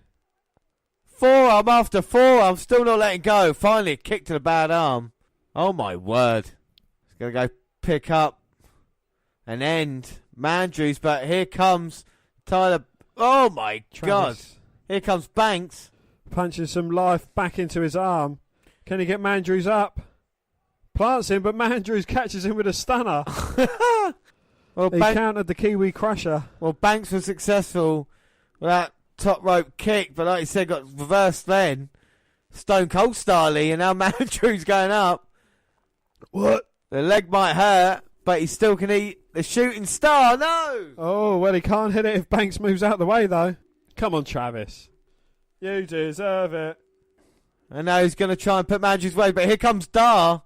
Forearm after forearm, still not letting go. Finally, a kick to the bad arm. Oh, my word. He's going to go pick up and end Mandrews, but here comes Tyler. Oh, my God. Here comes Banks. Punching some life back into his arm. Can he get Mandrews up? Plants him, but Mandrews catches him with a stunner. Well, he countered the Kiwi Crusher. Well, Banks was successful with that top rope kick, but like you said, got reversed then. Stone Cold Starly, and now Mandrews going up. What? The leg might hurt, but he still can eat the shooting star. No! Oh, well, he can't hit it if Banks moves out the way, though. Come on, Travis. You deserve it. And now he's going to try and put Mandrews away, but here comes Dar.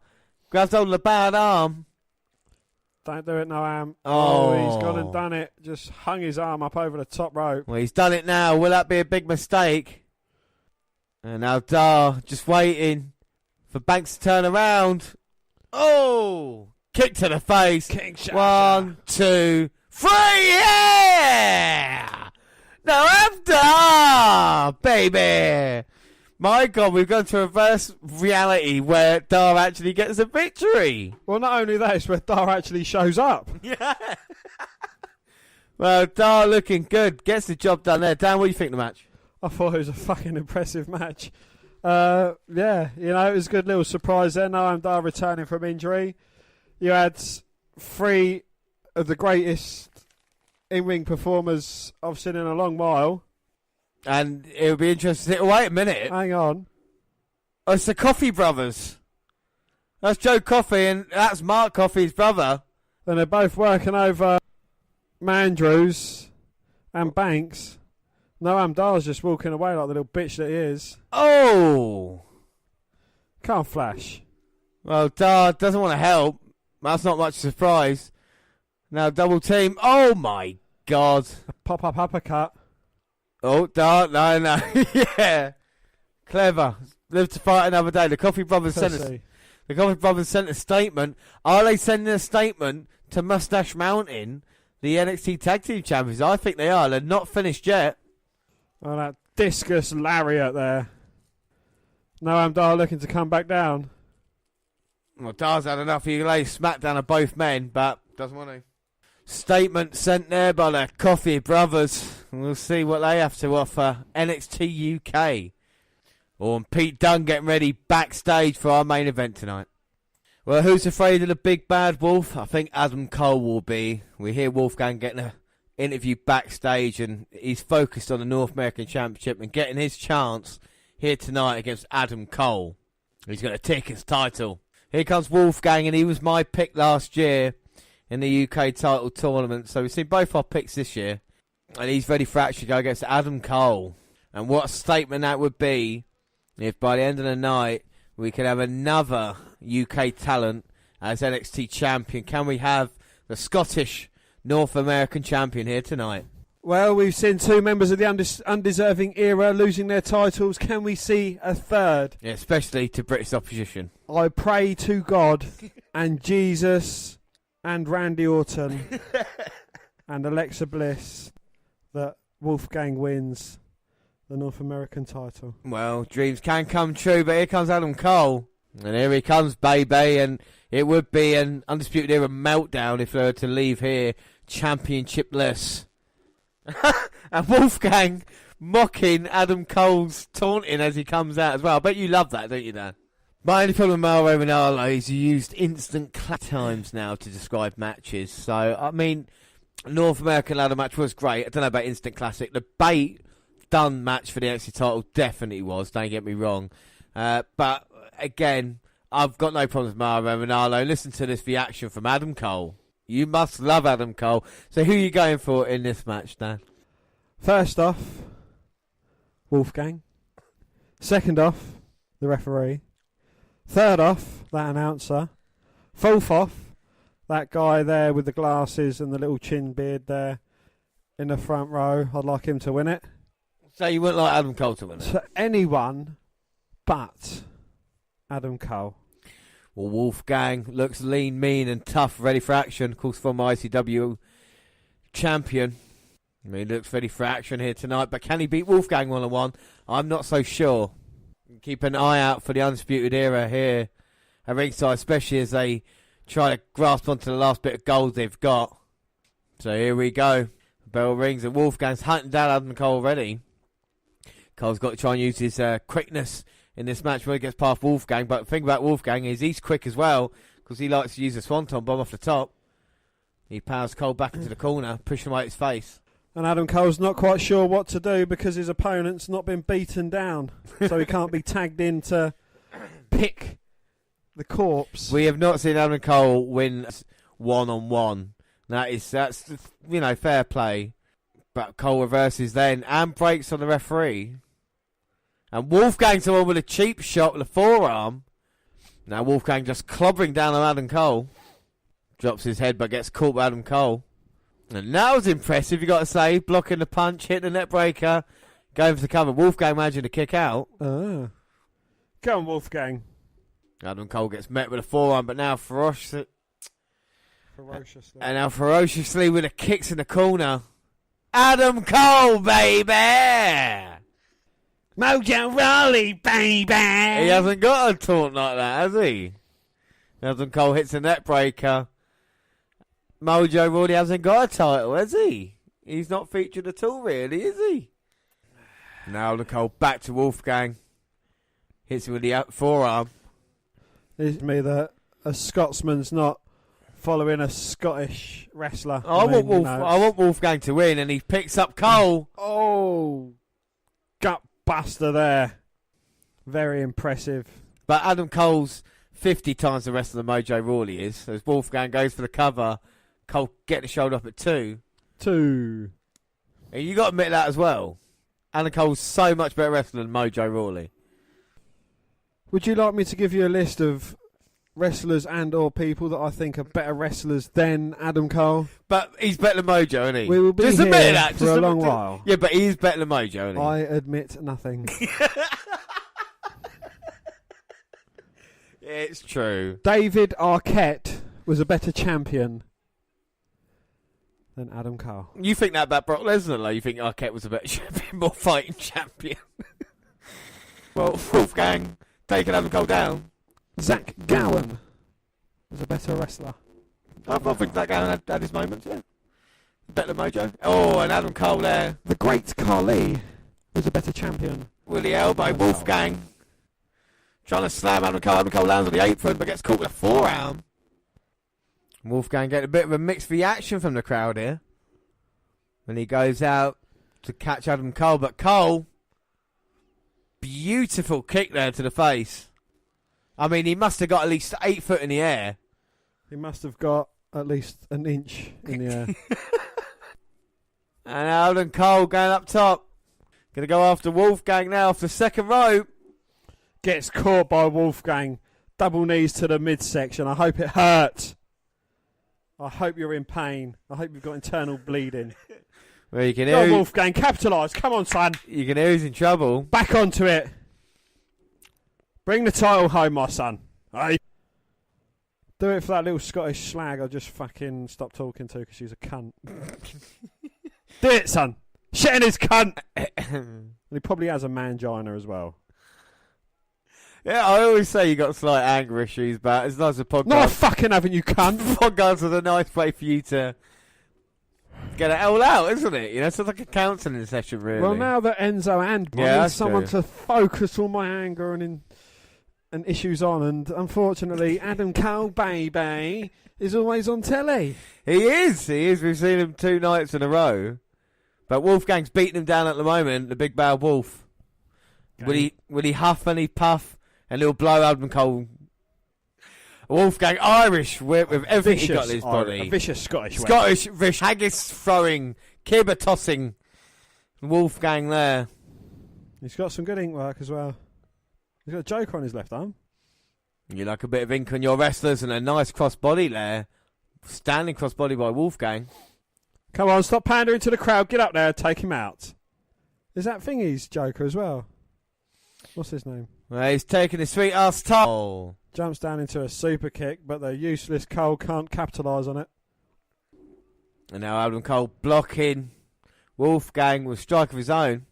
Grabs hold of the bad arm. Don't do it, Noam. Oh, he's gone and done it. Just hung his arm up over the top rope. Well, he's done it now. Will that be a big mistake? And now Dar just waiting for Banks to turn around. Oh! Kick to the face. King Shasha. 1, 2, 3. Yeah! Noam Dar, baby! My God, we've gone to reverse reality where Dar actually gets a victory. Well, not only that, it's where Dar actually shows up. Yeah. Well, Dar looking good. Gets the job done there. Dan, what do you think of the match? I thought it was a fucking impressive match. Yeah, it was a good little surprise there. Noam Dar returning from injury. You had 3 of the greatest in-ring performers I've seen in a long while. And it would be interesting. Wait a minute. Hang on. Oh, it's the Coffey brothers. That's Joe Coffey and that's Mark Coffey's brother. And they're both working over Mandrews and Banks. Noam Dar's just walking away like the little bitch that he is. Oh! Can't Flash. Well, Dar doesn't want to help. That's not much surprise. Now double team. Oh, my God. A pop-up uppercut. Oh, Dar. No. Yeah. Clever. Live to fight another day. The Coffey brothers sent a statement. Are they sending a statement to Moustache Mountain, the NXT Tag Team Champions? I think they are. They're not finished yet. Oh, that discus lariat there. Noam Dar looking to come back down. Well, Dar's had enough. He lays smack down of both men, but doesn't want to. Statement sent there by the Coffee Brothers. We'll see what they have to offer. NXT UK. And Pete Dunne getting ready backstage for our main event tonight. Well, who's afraid of the big bad wolf? I think Adam Cole will be. We hear Wolfgang getting an interview backstage, and he's focused on the North American Championship and getting his chance here tonight against Adam Cole. He's going to take his title. Here comes Wolfgang, and he was my pick last year in the UK title tournament. So we've seen both our picks this year, and he's ready for action to go against Adam Cole. And what a statement that would be if by the end of the night we could have another UK talent as NXT champion. Can we have the Scottish North American champion here tonight? Well, we've seen two members of the undeserving era losing their titles. Can we see a third? Yeah, especially to British opposition. I pray to God and Jesus and Randy Orton and Alexa Bliss that Wolfgang wins the North American title. Well, dreams can come true, but here comes Adam Cole. And here he comes, baby. And it would be an Undisputed Era meltdown if they were to leave here championshipless. And Wolfgang mocking Adam Cole's taunting as he comes out as well. I bet you love that, don't you, Dan? My only problem with Mauro Ranallo is he used instant clap times now to describe matches. So, I mean, North American ladder match was great. I don't know about instant classic. The Bate Dunne match for the NXT title definitely was, don't get me wrong. But, again, I've got no problem with Mauro Ranallo. Listen to this reaction from Adam Cole. You must love Adam Cole. So who are you going for in this match, Dan? First off, Wolfgang. Second off, the referee. Third off, that announcer. Fourth off, that guy there with the glasses and the little chin beard there in the front row. I'd like him to win it. So you wouldn't like Adam Cole to win it? To anyone but Adam Cole. Well, Wolfgang looks lean, mean and tough, ready for action. Of course, former ICW champion. I mean, he looks ready for action here tonight, but can he beat Wolfgang one-on-one? I'm not so sure. Keep an eye out for the Undisputed Era here at ringside, especially as they try to grasp onto the last bit of gold they've got. So here we go. The bell rings and Wolfgang's hunting down Adam Cole already. Cole's got to try and use his quickness in this match when he gets past Wolfgang. But the thing about Wolfgang is he's quick as well, because he likes to use a swanton bomb off the top. He powers Cole back into the corner, pushing away his face. And Adam Cole's not quite sure what to do because his opponent's not been beaten down. So he can't be tagged in to pick the corpse. We have not seen Adam Cole win one-on-one. That's fair play. But Cole reverses then and breaks on the referee. And Wolfgang's the one with a cheap shot with a forearm. Now Wolfgang just clobbering down on Adam Cole. Drops his head but gets caught by Adam Cole. And that was impressive, you got to say. Blocking the punch, hitting the net breaker, going for the cover. Wolfgang managing to kick out. Come on, Wolfgang. Adam Cole gets met with a forearm, but now ferociously with the kicks in the corner. Adam Cole, baby! Mojo Rawley, baby! He hasn't got a taunt like that, has he? Adam Cole hits the net breaker. Mojo Rawley hasn't got a title, has he? He's not featured at all, really, is he? Now Adam Cole back to Wolfgang. Hits him with the forearm. It's me that a Scotsman's not following a Scottish wrestler. I want Wolfgang to win, and he picks up Cole. Oh, gut buster there. Very impressive. But Adam Cole's 50 times the rest of the Mojo Rawley is. As Wolfgang goes for the cover, Cole getting the shoulder up at 2. And you got to admit that as well. Adam Cole's so much better wrestler than Mojo Rawley. Would you like me to give you a list of wrestlers and or people that I think are better wrestlers than Adam Cole? But he's better than Mojo, isn't he? We will be just here admit that, for a long while. Yeah, but he's better than Mojo, isn't he? I admit nothing. It's true. David Arquette was a better champion than Adam Cole. You think that about Brock Lesnar, though? You think Arquette was a better champion, more fighting champion? Well, Wolfgang taking Adam Cole down. Zack Gowen was a better wrestler. I think Zack Gowen had his moments, yeah. Better mojo. Oh, and Adam Cole there. The great Khali was a better champion. Willie elbow. Wolfgang trying to slam Adam Cole. Adam Cole lands on the apron but gets caught with a forearm. Wolfgang getting a bit of a mixed reaction from the crowd here when he goes out to catch Adam Cole. But Cole, beautiful kick there to the face. I mean, he must have got at least 8 foot in the air. He must have got at least an inch in the air. And Adam Cole going up top. Going to go after Wolfgang now off the second rope. Gets caught by Wolfgang. Double knees to the midsection. I hope it hurts. I hope you're in pain. I hope you've got internal bleeding. Well, you can Go hear Wolfgang, capitalise. Come on, son. You can hear he's in trouble. Back onto it. Bring the title home, my son. Hey. Do it for that little Scottish slag I just fucking stopped talking to because she's a cunt. Do it, son. Shit in his cunt. And he probably has a mangina as well. Yeah, I always say you got slight anger issues, but it's nice a podcast. No, fucking haven't you, cunt. Podcast is a nice way for you to get it all out, isn't it? You know, it's like a counselling session, really. Well, now that Enzo and I need someone to focus all my anger and issues on, and unfortunately, Adam Cole, baby, is always on telly. He is. We've seen him 2 nights in a row. But Wolfgang's beating him down at the moment, the big bad wolf. Okay. Will he huff and he puff and he'll blow Adam Cole? Wolfgang Irish whip with everything he got in his body. A vicious Scottish whip. Scottish haggis throwing, kibber tossing. Wolfgang there. He's got some good ink work as well. He's got a joker on his left arm. You like a bit of ink on your wrestlers and a nice cross body there. Standing cross body by Wolfgang. Come on, stop pandering to the crowd. Get up there, take him out. Is that Thingy's joker as well? What's his name? Well, he's taking his sweet ass top. Oh. Jumps down into a super kick, but the useless Cole can't capitalise on it. And now Adam Cole blocking Wolfgang with a strike of his own.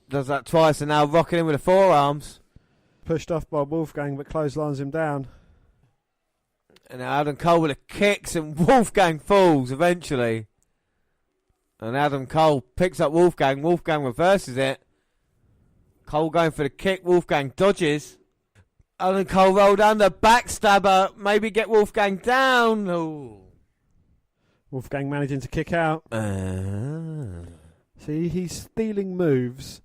Does that twice and now rocking him with the forearms. Pushed off by Wolfgang, but clotheslines him down. And now Adam Cole with the kicks and Wolfgang falls eventually. And Adam Cole picks up Wolfgang. Wolfgang reverses it. Cole going for the kick. Wolfgang dodges. Adam Cole rolled under. Backstabber. Maybe get Wolfgang down. Ooh. Wolfgang managing to kick out. See, he's stealing moves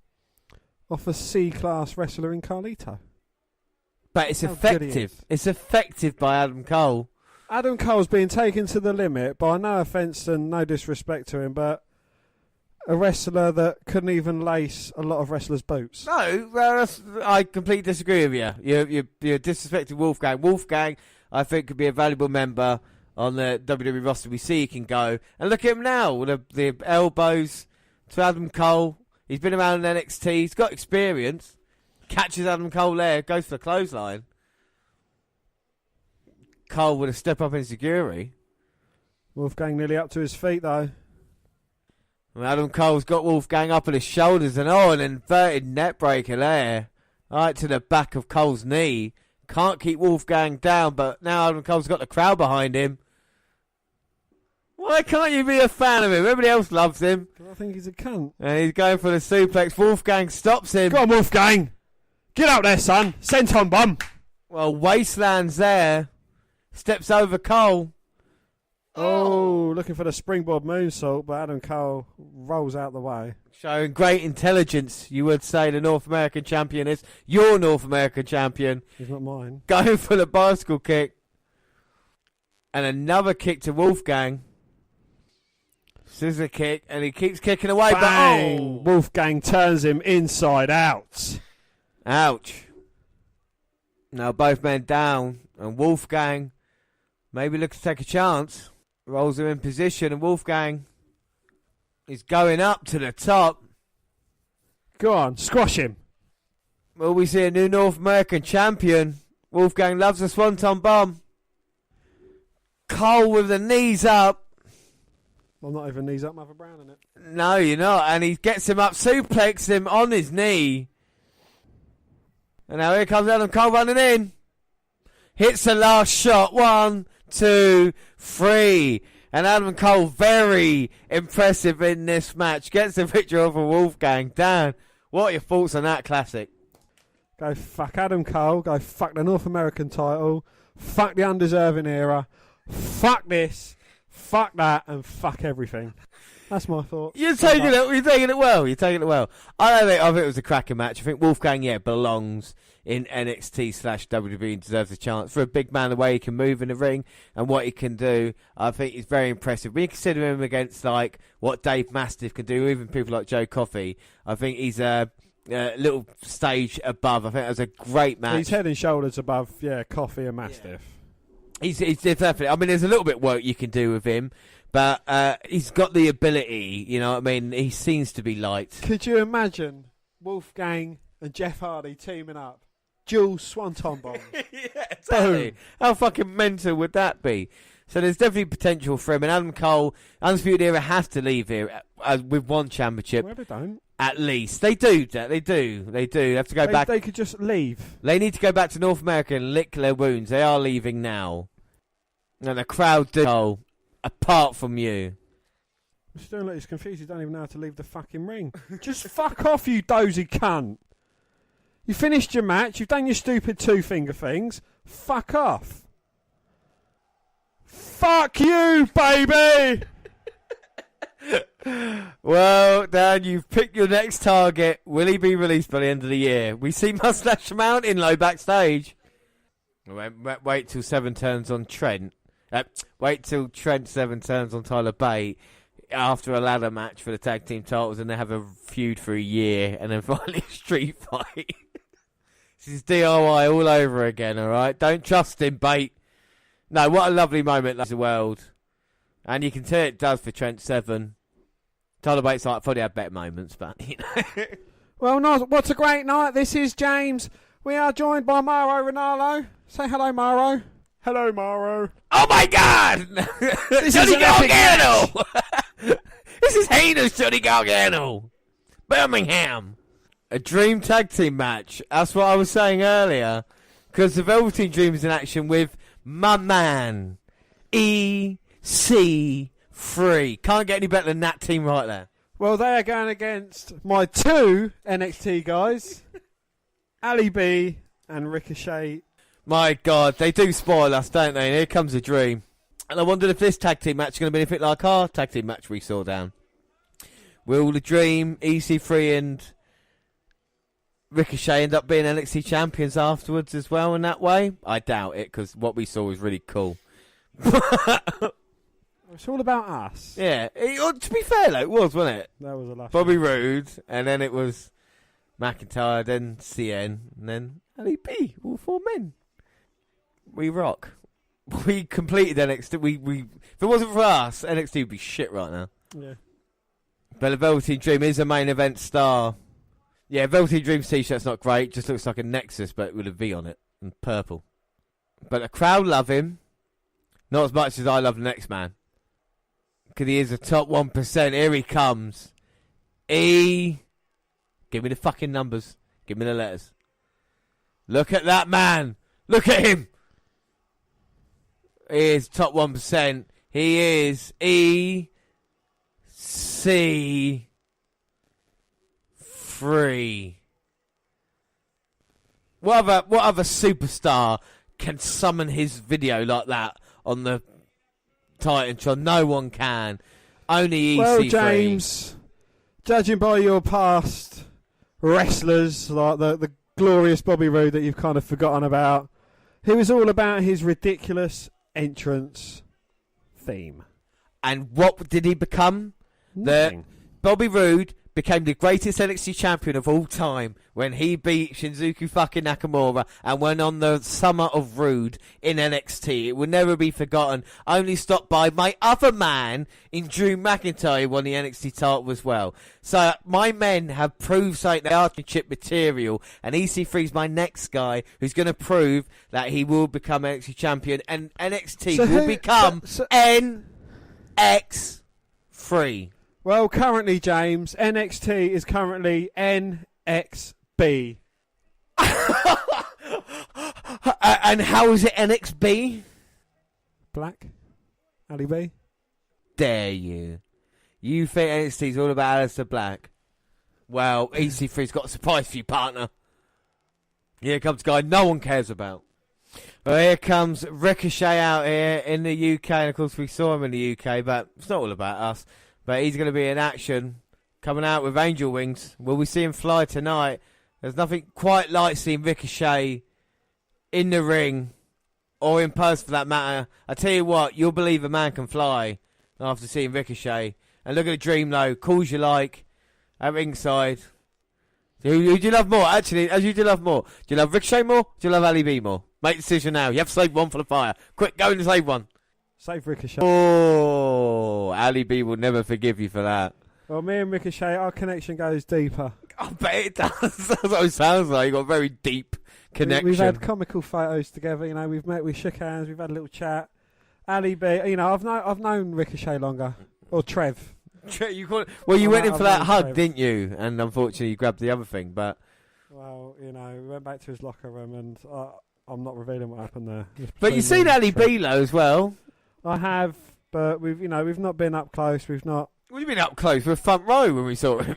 off a C-class wrestler in Carlito. But it's effective. It's effective by Adam Cole. Adam Cole's being taken to the limit by no offence and no disrespect to him, but a wrestler that couldn't even lace a lot of wrestlers' boots. No, well, I completely disagree with you. You're disrespecting Wolfgang. Wolfgang, I think, could be a valuable member on the WWE roster. We see he can go. And look at him now with the elbows to Adam Cole. He's been around in NXT. He's got experience. Catches Adam Cole there. Goes for the clothesline. Cole with a step up in Seguri. Wolfgang nearly up to his feet, though. And Adam Cole's got Wolfgang up on his shoulders and an inverted net breaker there. Right to the back of Cole's knee. Can't keep Wolfgang down, but now Adam Cole's got the crowd behind him. Why can't you be a fan of him? Everybody else loves him. I think he's a cunt. And he's going for the suplex. Wolfgang stops him. Go on, Wolfgang. Get out there, son. Senton bum. Well, Wasteland's there. Steps over Cole. Oh, looking for the springboard moonsault, but Adam Cole rolls out the way. Showing great intelligence, you would say the North American champion is. Your North American champion. He's not mine. Going for the bicycle kick. And another kick to Wolfgang. Scissor kick, and he keeps kicking away. Bang! But oh! Wolfgang turns him inside out. Ouch. Now both men down, and Wolfgang maybe looks to take a chance. Rolls him in position, and Wolfgang is going up to the top. Go on, squash him. Will we see a new North American champion? Wolfgang loves a swanton bomb. Cole with the knees up. I'm not even knees up, Mother Brown in it. No, you're not. And he gets him up, suplexes him on his knee. And now here comes Adam Cole running in. Hits the last shot. 1, 2, 3. And Adam Cole, very impressive in this match. Gets the victory over Wolfgang. Dan, what are your thoughts on that classic? Go fuck Adam Cole. Go fuck the North American title. Fuck the undeserving era. Fuck this. Fuck that. And fuck everything. That's my thought. You're taking it well. I think it was a cracking match. I think Wolfgang, belongs in NXT/WWE and deserves a chance for a big man. The way he can move in the ring and what he can do, I think he's very impressive. When you consider him against like what Dave Mastiff can do, even people like Joe Coffey, I think he's a little stage above. I think that was a great match. He's head and shoulders above, Coffey and Mastiff. Yeah. He's definitely. I mean, there's a little bit of work you can do with him. But he's got the ability, you know what I mean? He seems to be light. Could you imagine Wolfgang and Jeff Hardy teaming up? Dual swanton bombs. Yeah, exactly. How fucking mental would that be? So there's definitely potential for him. And Adam Cole, Undisputed Era has to leave here with one championship. Well, they don't. At least. They do. They have to go back. They could just leave. They need to go back to North America and lick their wounds. They are leaving now. And the crowd do. Apart from you. I'm still like he's confused. He don't even know how to leave the fucking ring. Just fuck off, you dozy cunt. You finished your match. You've done your stupid two-finger things. Fuck off. Fuck you, baby. Well, Dan, you've picked your next target. Will he be released by the end of the year? We see Moustache Mountain low backstage. Wait till 7 turns on Trent. Wait till Trent 7 turns on Tyler Bate after a ladder match for the tag team titles, and they have a feud for a year, and then finally a street fight. This is DIY all over again, all right? Don't trust him, Bate. No, what a lovely moment in the world. And you can tell it does for Trent 7. Tyler Bate's like, probably had better moments, but, you know. Well, no, what a great night. This is James. We are joined by Mauro Ranallo. Say hello, Mauro. Hello, Mauro. Oh, my God! This Johnny is an Gargano! This is heinous, Johnny Gargano. Birmingham. A dream tag team match. That's what I was saying earlier. Because the Velveteen Dream is in action with my man, EC3. Can't get any better than that team right there. Well, they are going against my 2 NXT guys, Ali B and Ricochet. My God, they do spoil us, don't they? And here comes a dream. And I wondered if this tag team match is going to be anything like our tag team match we saw down. Will the Dream, EC3 and Ricochet end up being NXT champions afterwards as well in that way? I doubt it, because what we saw was really cool. It's all about us. Yeah. To be fair, though, it was, wasn't it? That was the last Bobby Roode, and then it was McIntyre, then CN, and then LEP, all 4 men. We rock. We completed NXT. If it wasn't for us, NXT would be shit right now. Yeah. But the Velveteen Dream is a main event star. Yeah, Velveteen Dream's t-shirt's not great. Just looks like a Nexus, but with a V on it. And purple. But the crowd love him. Not as much as I love the next man. Because he is a top 1%. Here he comes. Give me the fucking numbers. Give me the letters. Look at that man. Look at him. He is top 1%. He is EC3. What other superstar can summon his video like that on the Titantron? No one can. Only EC3. Well, James, judging by your past wrestlers, like the glorious Bobby Roode that you've kind of forgotten about, he was all about his ridiculous entrance theme. And what did he become? Nothing. Bobby Roode became the greatest NXT champion of all time when he beat Shinsuke fucking Nakamura and went on the summer of Rude in NXT. It will never be forgotten. Only stopped by my other man in Drew McIntyre who won the NXT title as well. So my men have proved something. They are chip material, and EC3 is my next guy who's going to prove that he will become NXT champion, and NXT will become NX3. Well, currently, James, NXT is currently NXB. And how is it NXB? Black? Ali B? dare you? You think NXT's all about Aleister Black? Well, EC3's got a surprise for you, partner. Here comes a guy no one cares about. Well, here comes Ricochet out here in the UK, and of course we saw him in the UK, but it's not all about us. But he's going to be in action, coming out with angel wings. Will we see him fly tonight? There's nothing quite like seeing Ricochet in the ring, or in person for that matter. I tell you what, you'll believe a man can fly after seeing Ricochet. And look at the Dream though, calls you like at ringside. Who do you love more? Actually, as you do love more. Do you love Ricochet more? Do you love Ali B more? Make a decision now. You have to save one for the fire. Quick, go and save one. Save Ricochet. Oh, Ali B will never forgive you for that. Well, me and Ricochet, our connection goes deeper. I bet it does. That's what it sounds like. You've got a very deep connection. We've had comical photos together. You know, we've met, we shook hands, we've had a little chat. Ali B, you know, I've known Ricochet longer. Or Trev. You went in for that hug, didn't you? And unfortunately, you grabbed the other thing. But well, you know, we went back to his locker room, and I'm not revealing what happened there. But you've seen Ali B though as well. I have, but we've not been up close. We've not. We've been up close. We're front row when we saw him.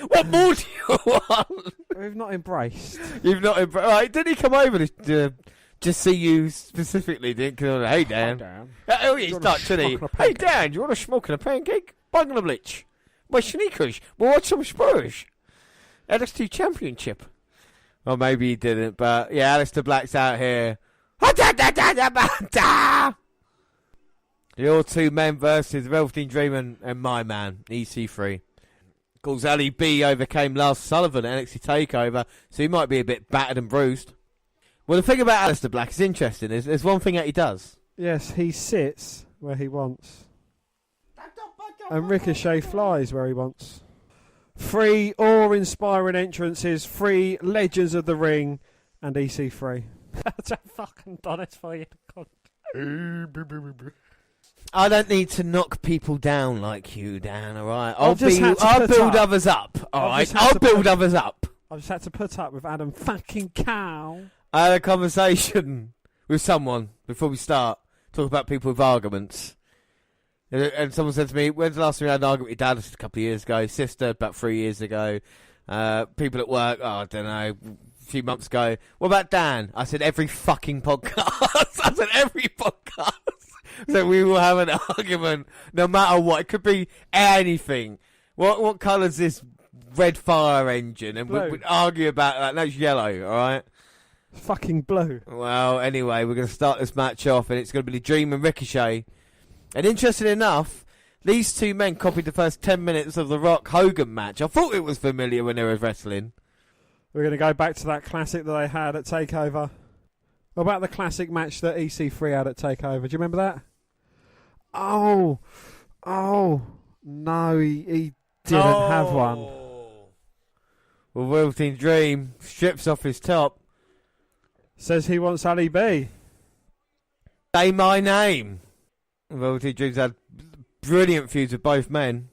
What more do you want? We've not embraced. You've not embraced. Right, didn't he come over to just see you specifically? Didn't he? Hey Dan. Oh, he's Dutch, isn't he? Hey Dan, do you want a smoke and a pancake? Bangladesh. My sneakers. We'll watch some Spurs. NXT Championship. Well, maybe he didn't, but yeah, Aleister Black's out here. Your two men versus Velveteen Dream and my man, EC3. Of course, Ali B overcame Lars Sullivan at NXT TakeOver, so he might be a bit battered and bruised. Well, the thing about Aleister Black is interesting. There's one thing that he does. Yes, he sits where he wants. And Ricochet flies where he wants. 3 awe-inspiring entrances, 3 legends of the ring, and EC3. That's a fucking done it for you. I don't need to knock people down like you, Dan, alright? I'll build others up, alright? I'll build others up. I just had to put up with Adam fucking Cow. I had a conversation with someone before we start, talk about people with arguments. And someone said to me, when's the last time you had an argument with your dad? This was a couple of years ago. Sister, about 3 years ago. People at work, I don't know, a few months ago. What about Dan? I said, every fucking podcast. I said, every podcast. So we will have an argument, no matter what. It could be anything. What colour's this red fire engine? And we'd argue about that. That's yellow, alright? Fucking blue. Well, anyway, we're going to start this match off, and it's going to be the Dream and Ricochet. And interesting enough, these two men copied the first 10 minutes of the Rock-Hogan match. I thought it was familiar when they were wrestling. We're going to go back to that classic that they had at TakeOver. What about the classic match that EC3 had at TakeOver? Do you remember that? Oh, no, he didn't have one. Well, Velveteen Dream strips off his top. Says he wants Ali B. Say my name. Velveteen Dream's had brilliant feuds with both men.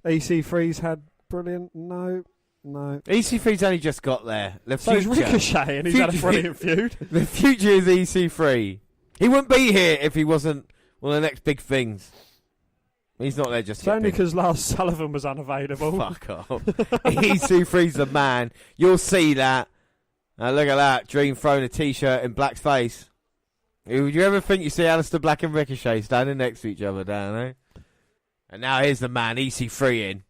EC3's had brilliant... No. EC3's only just got there. So's Ricochet, and he's had a brilliant feud. The future is EC3. He wouldn't be here if he wasn't one of the next big things. He's not there just It's only because Lars Sullivan was unavailable. Fuck off. EC3's the man. You'll see that. Look at that. Dream throwing a t-shirt in Black's face. Would you ever think you see Aleister Black and Ricochet standing next to each other down there? And now here's the man, EC3 in.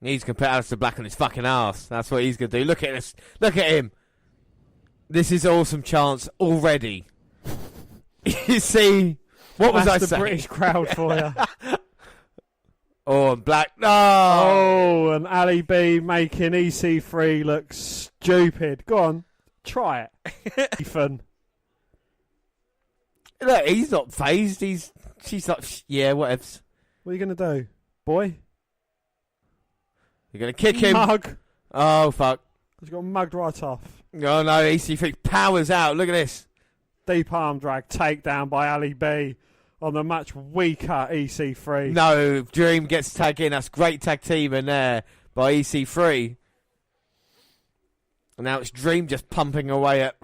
He's going to put Aleister Black on his fucking ass. That's what he's going to do. Look at this. Look at him. This is awesome chance already. You see, what was I saying? That's the British crowd for you. Oh, and Black. No. Oh, and Ali B making EC3 look stupid. Go on. Try it. Ethan. Look, he's not phased. She's like, yeah, whatevs. What are you going to do, boy? You're going to kick him. Mug. Oh, fuck. He's got mugged right off. Oh, no, EC3 powers out. Look at this. Deep arm drag takedown by Ali B on the much weaker EC3. No, Dream gets tagged in. That's great tag team in there by EC3. And now it's Dream just pumping away at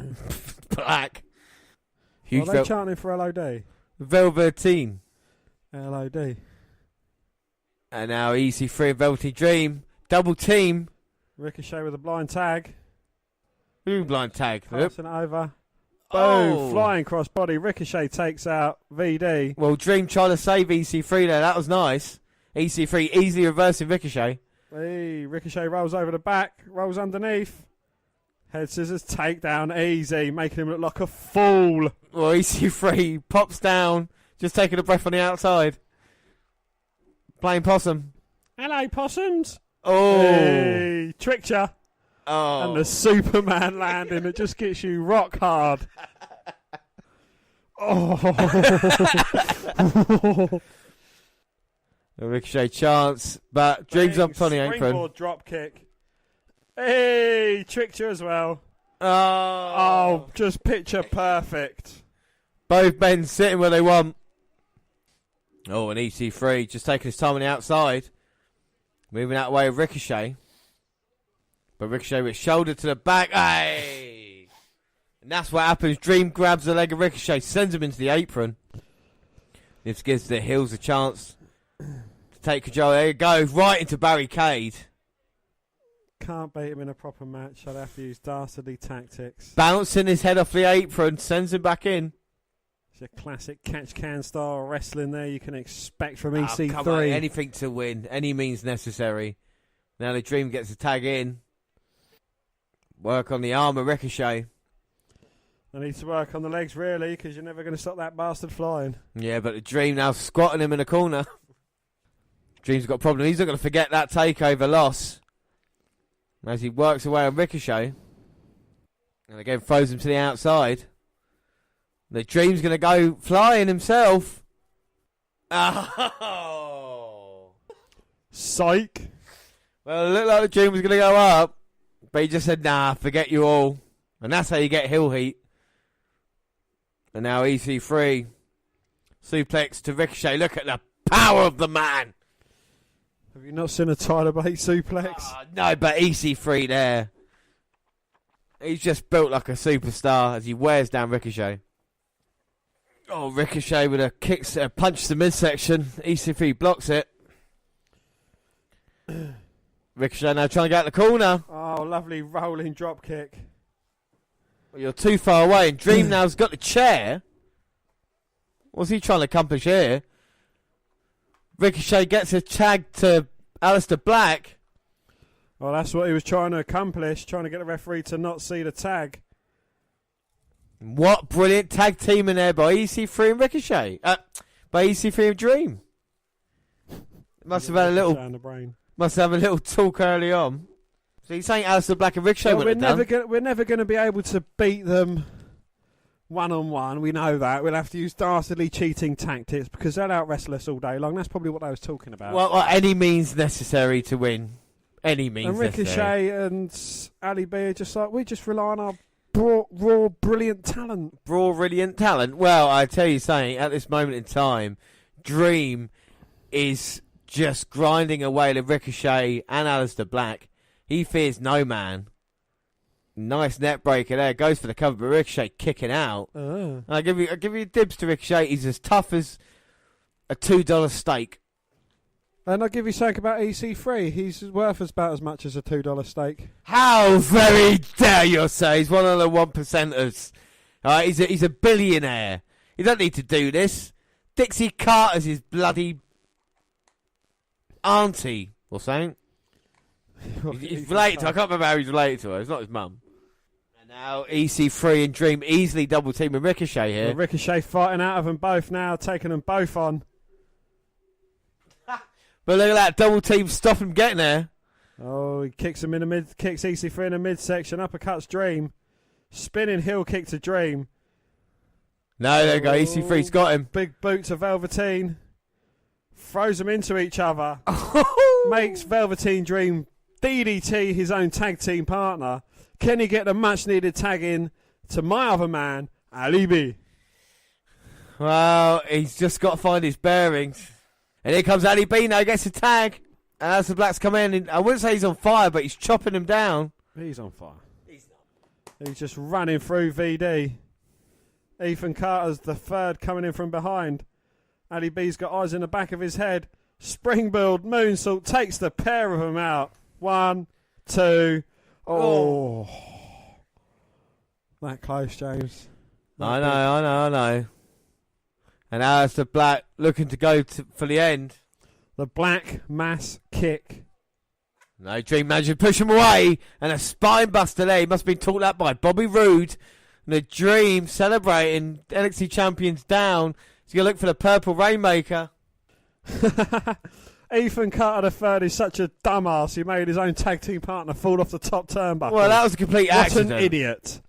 Black. Are they chanting for LOD? Velveteen. LOD. And now EC3 and Velveteen Dream. Double team. Ricochet with a blind tag. Ooh, blind tag. Passing it over. Oh. Boom. Flying crossbody. Ricochet takes out VD. Well, Dream trying to save EC3 there. That was nice. EC3 easily reversing Ricochet. Hey, Ricochet rolls over the back. Rolls underneath. Head scissors. Takedown easy. Making him look like a fool. Well, EC3 pops down. Just taking a breath on the outside. Playing possum. Hello, possums. Oh. Hey, tricked ya. Oh. And the Superman landing that just gets you rock hard. Oh. A Ricochet chance, but Dream's up on the apron. Springboard drop kick. Hey, tricked you as well. Oh, just picture perfect. Both men sitting where they want. Oh, and EC3 just taking his time on the outside. Moving out the way of Ricochet. But Ricochet with shoulder to the back. Hey! And that's what happens. Dream grabs the leg of Ricochet, sends him into the apron. This gives the heels a chance to take control. There you go. Right into barricade. Can't beat him in a proper match. I'd have to use dastardly tactics. Bouncing his head off the apron, sends him back in. It's a classic catch-can style wrestling there you can expect from EC3. Come on, anything to win. Any means necessary. Now the Dream gets a tag in. Work on the arm of Ricochet. I need to work on the legs, really, because you're never going to stop that bastard flying. Yeah, but the Dream now squatting him in a corner. Dream's got a problem. He's not going to forget that takeover loss. As he works away on Ricochet. And again throws him to the outside. The Dream's going to go flying himself. Oh. Psych. Well, it looked like the Dream was going to go up. But he just said, nah, forget you all. And that's how you get heel heat. And now EC3. Suplex to Ricochet. Look at the power of the man. Have you not seen a Tyler Bate suplex? No, but EC3 there. He's just built like a superstar as he wears down Ricochet. Oh, Ricochet with a punch to the midsection. EC3 blocks it. Ricochet now trying to get out the corner. Oh, lovely rolling drop kick. Well, you're too far away, and Dream now's got the chair. What's he trying to accomplish here? Ricochet gets a tag to Aleister Black. Well, that's what he was trying to accomplish, trying to get the referee to not see the tag. What brilliant tag team in there by EC3 and Ricochet. By EC3 and Dream. Must have had a little talk early on. So you're saying Aleister Black and Ricochet we're never going to be able to beat them one-on-one. We know that. We'll have to use dastardly cheating tactics because they'll out-wrestle us all day long. That's probably what I was talking about. Well, any means necessary to win. Any means necessary. And Ricochet and Ali B are just like, we just rely on our raw, brilliant talent. Raw, brilliant talent. Well, I tell you something, at this moment in time, Dream is just grinding away to Ricochet and Aleister Black. He fears no man. Nice net breaker there. Goes for the cover, but Ricochet kicking out. I give you dibs to Ricochet. He's as tough as a $2 steak. And I'll give you something about EC3. He's worth about as much as a $2 steak. How very dare you say? He's one of the 1%ers. He's a billionaire. He don't need to do this. Dixie Carter's his bloody auntie or something. He's related to. I can't remember how he's related to her. It's not his mum. And now EC3 and Dream easily double teaming Ricochet here. Well, Ricochet fighting out of them both now, taking them both on. But look at that double team, stop him getting there. Oh, he kicks him in the mid, kicks EC3 in the midsection, uppercuts Dream, spinning heel kick to Dream. No, there you go. EC3's got him. Big boot to Velveteen, throws them into each other, makes Velveteen Dream DDT his own tag team partner. Can he get the much needed tag in to my other man, Ali B? Well, he's just got to find his bearings. And here comes Ali B now, gets a tag. And as the Blacks come in, and I wouldn't say he's on fire, but he's chopping him down. He's on fire. He's not. He's just running through VD. Ethan Carter's the third coming in from behind. Ali B's got eyes in the back of his head. Springboard moonsault takes the pair of them out. 1, 2. Oh. That close, James. I know. And Aleister Black looking to go for the end. The Black Mass Kick. No, Dream managed to push him away. And a spine buster there. He must have been taught that by Bobby Roode. And the Dream celebrating NXT champions down. He's going to look for the Purple Rainmaker. Ethan Carter III is such a dumbass. He made his own tag team partner fall off the top turnbuckle. Well, that was a complete accident. What an idiot.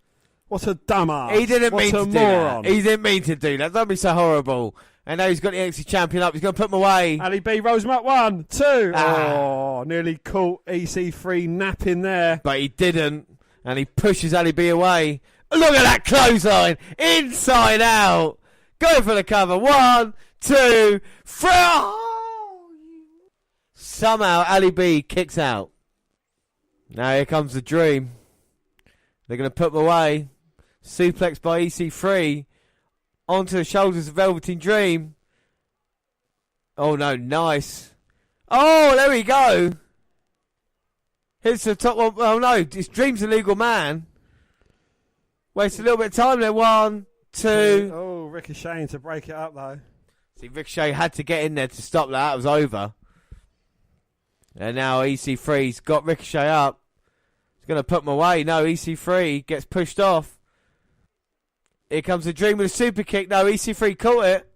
What a dumbass. He didn't mean to do moron. that. He didn't mean to do that. Don't be so horrible. And now he's got the NXT champion up. He's going to put him away. Ali B rolls him up. 1, 2. Oh, nearly caught EC3 napping there. But he didn't. And he pushes Ali B away. Look at that clothesline. Inside out. Going for the cover. 1, 2, 3. Somehow Ali B kicks out. Now here comes the Dream. They're going to put him away. Suplex by EC3. Onto the shoulders of Velveteen Dream. Oh no, nice. Oh, there we go. Hits the top one. Oh no, it's Dream's a legal man. Waste a little bit of time there. 1, 2. Oh, Ricochet to break it up though. See, Ricochet had to get in there to stop that. It was over. And now EC3's got Ricochet up. He's going to put him away. No, EC3 gets pushed off. Here comes the Dream with a super kick. No, EC3 caught it.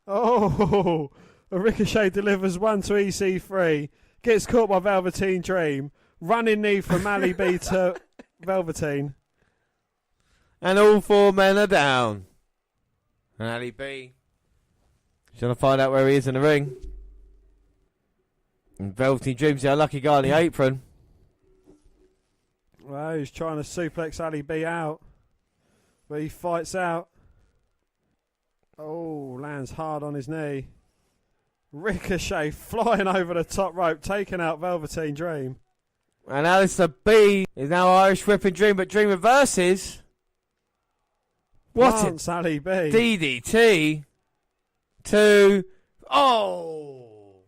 Oh, a Ricochet delivers one to EC3. Gets caught by Velveteen Dream. Running knee from Ali B to Velveteen. And all four men are down. And Ali B trying to find out where he is in the ring. And Velveteen Dream's the unlucky guy on the apron. Well, he's trying to suplex Ali B out. But he fights out. Oh, lands hard on his knee. Ricochet flying over the top rope, taking out Velveteen Dream. And Aleister B is now Irish whipping Dream, but Dream reverses. What's Ali B? DDT. 2. Oh!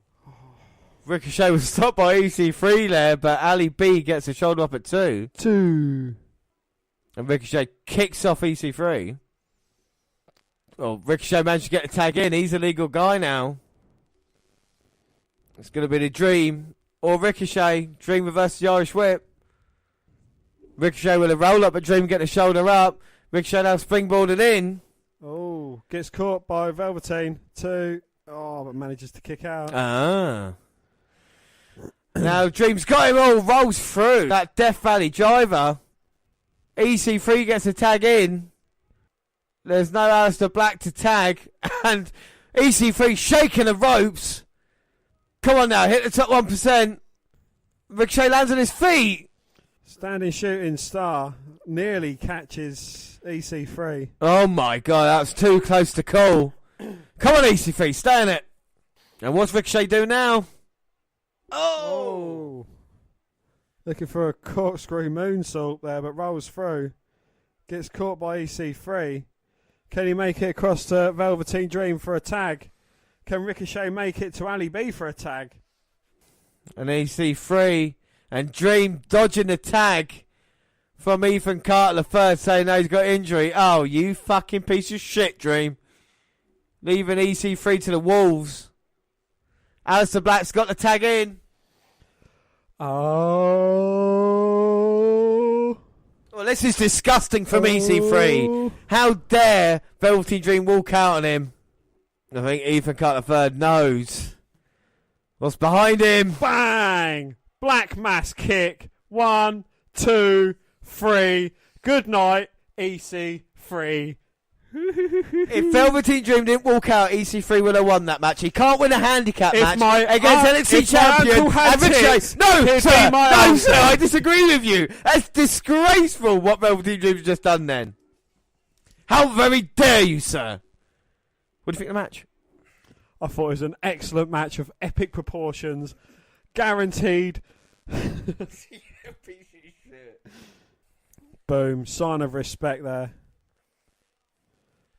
Ricochet was stopped by EC3 there, but Ali B gets a shoulder up at 2. 2. And Ricochet kicks off EC3. Well, Ricochet managed to get a tag in. He's a legal guy now. It's going to be the Dream or Ricochet. Dream reverses the Irish whip. Ricochet with a roll up, but Dream getting a shoulder up. Ricochet now springboarded in. Oh, gets caught by Velveteen. 2. Oh, but manages to kick out. Now Dream's got him all, rolls through that Death Valley driver. EC3 gets a tag in. There's no Aleister Black to tag. And EC3 shaking the ropes. Come on now, hit the top 1%. Ricochet lands on his feet. Standing shooting star nearly catches EC3. Oh my god, that was too close to call. Come on EC3, stay in it. And what's Ricochet do now? Oh! Looking for a corkscrew moonsault there, but rolls through. Gets caught by EC3. Can he make it across to Velveteen Dream for a tag? Can Ricochet make it to Ali B for a tag? And EC3 and Dream dodging the tag from Ethan Carter III, saying no, he's got injury. Oh, you fucking piece of shit, Dream. Leaving EC3 to the wolves. Aleister Black's got the tag in. Oh. Well, this is disgusting from EC3. How dare Velveteen Dream walk out on him? I think Ethan Carter III knows what's behind him. Bang! Black mass kick. 1, 2, 3. Good night, EC3. If Velveteen Dream didn't walk out, EC3 would have won that match. He can't win a handicap match against NXT champion. No, sir, I disagree with you. That's disgraceful what Velveteen Dream's just done then. How very dare you, sir? What do you think of the match? I thought it was an excellent match of epic proportions. Guaranteed. Boom. Sign of respect there.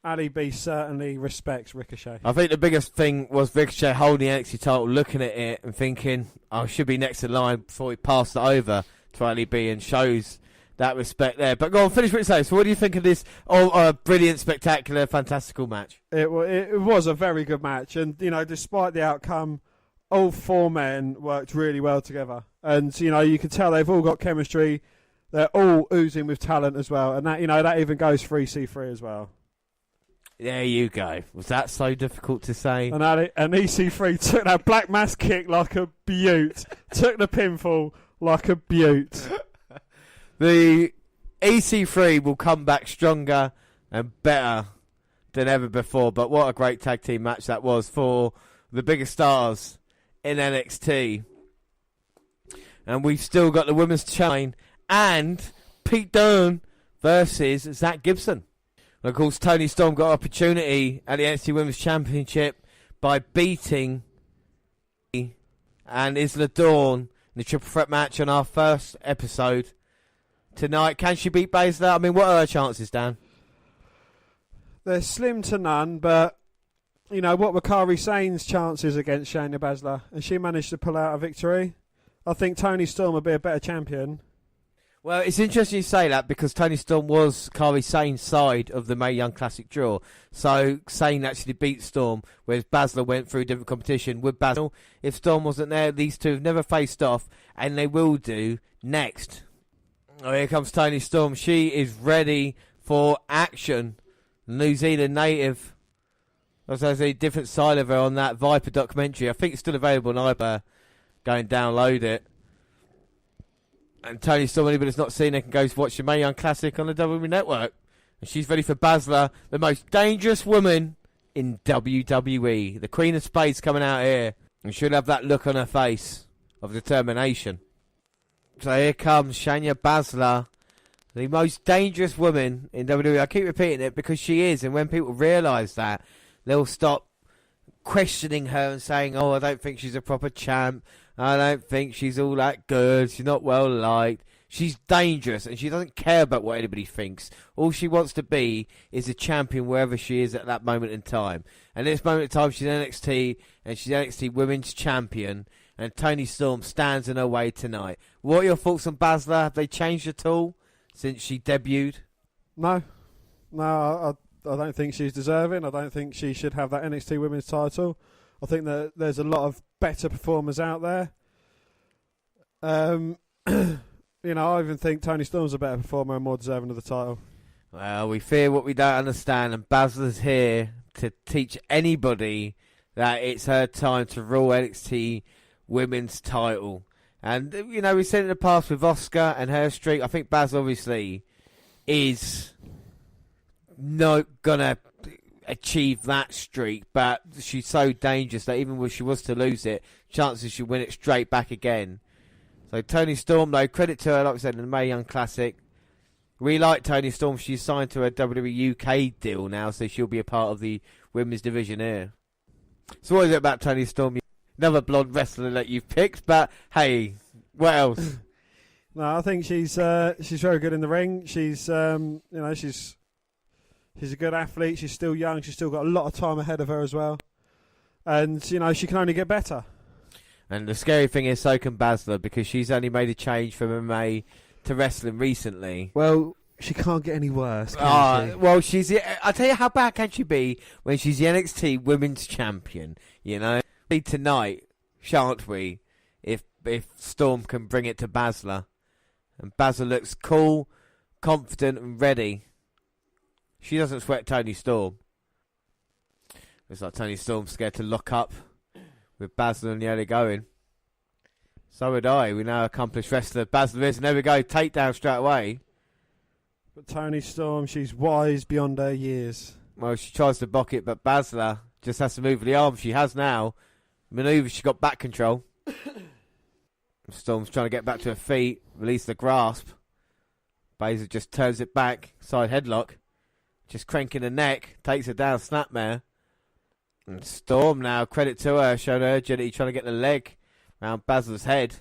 Ali B certainly respects Ricochet. I think the biggest thing was Ricochet holding the NXT title, looking at it and thinking, I should be next in line before he passed it over to Ali B, and shows that respect there. But go on, finish what you say. So what do you think of this brilliant, spectacular, fantastical match? It was a very good match. And, you know, despite the outcome, all four men worked really well together. And, you know, you can tell they've all got chemistry. They're all oozing with talent as well. And that, you know, that even goes for EC3 as well. There you go. Was that so difficult to say? And EC3 took that black mass kick like a beaut. Took the pinfall like a beaut. The EC3 will come back stronger and better than ever before. But what a great tag team match that was for the biggest stars in NXT. And we've still got the women's chain and Pete Dunne versus Zack Gibson. And of course, Toni Storm got opportunity at the NXT Women's Championship by beating and Isla Dawn in the triple threat match on our first episode tonight. Can she beat Baszler? I mean, what are her chances, Dan? They're slim to none, but, you know, what were Kairi Sane's chances against Shayna Baszler? And she managed to pull out a victory. I think Toni Storm would be a better champion. Well, it's interesting you say that because Toni Storm was Kairi Sane's side of the Mae Young Classic draw. So Sane actually beat Storm, whereas Baszler went through different competition with Baszler. If Storm wasn't there, these two have never faced off, and they will do next. Oh, here comes Toni Storm. She is ready for action. New Zealand native. There's a different side of her on that Viper documentary. I think it's still available on iPlayer. Go and download it. And Toni Storm, anybody's not seen her, can go watch the Mae Young Classic on the WWE Network. And she's ready for Baszler, the most dangerous woman in WWE. The Queen of Spades coming out here. And she'll have that look on her face of determination. So here comes Shayna Baszler, the most dangerous woman in WWE. I keep repeating it because she is. And when people realise that, they'll stop questioning her and saying, oh, I don't think she's a proper champ. I don't think she's all that good. She's not well liked. She's dangerous and she doesn't care about what anybody thinks. All she wants to be is a champion wherever she is at that moment in time. And at this moment in time, she's NXT and she's NXT Women's Champion. And Toni Storm stands in her way tonight. What are your thoughts on Baszler? Have they changed at all since she debuted? No, I don't think she's deserving. I don't think she should have that NXT Women's title. I think that there's a lot of better performers out there. You know, I even think Toni Storm's a better performer and more deserving of the title. Well, we fear what we don't understand, and Baszler's here to teach anybody that it's her time to rule NXT Women's title. And, you know, we've said in the past with Asuka and her streak, I think Baszler obviously is not going to achieve that streak, but she's so dangerous that even if she was to lose it, chances she'll win it straight back again. So Toni Storm, though, credit to her, like I said, in the Mae Young Classic. We like Toni Storm. She's signed to a WWE UK deal now, so she'll be a part of the women's division here. So what is it about Toni Storm? Another blonde wrestler that you've picked, but hey, what else? No, I think she's very good in the ring. She's you know, she's a good athlete. She's still young. She's still got a lot of time ahead of her as well. And, you know, she can only get better. And the scary thing is, so can Baszler, because she's only made a change from MMA to wrestling recently. Well, she can't get any worse, can she? Well, I'll tell you how bad can she be when she's the NXT Women's Champion, you know? Tonight, shan't we, if Storm can bring it to Baszler. And Baszler looks cool, confident and ready. She doesn't sweat Toni Storm. Looks like Toni Storm's scared to lock up with Baszler and the early going. So would I. We know accomplished wrestler Baszler is. And there we go. Takedown straight away. But Toni Storm, she's wise beyond her years. Well, she tries to block it, but Baszler just has to move the arm. She has now. Manoeuvre, she got back control. Storm's trying to get back to her feet. Release the grasp. Baszler just turns it back. Side headlock. Just cranking the neck. Takes her down. Snapmare. And Storm now, credit to her, showing urgency, trying to get the leg around Baszler's head.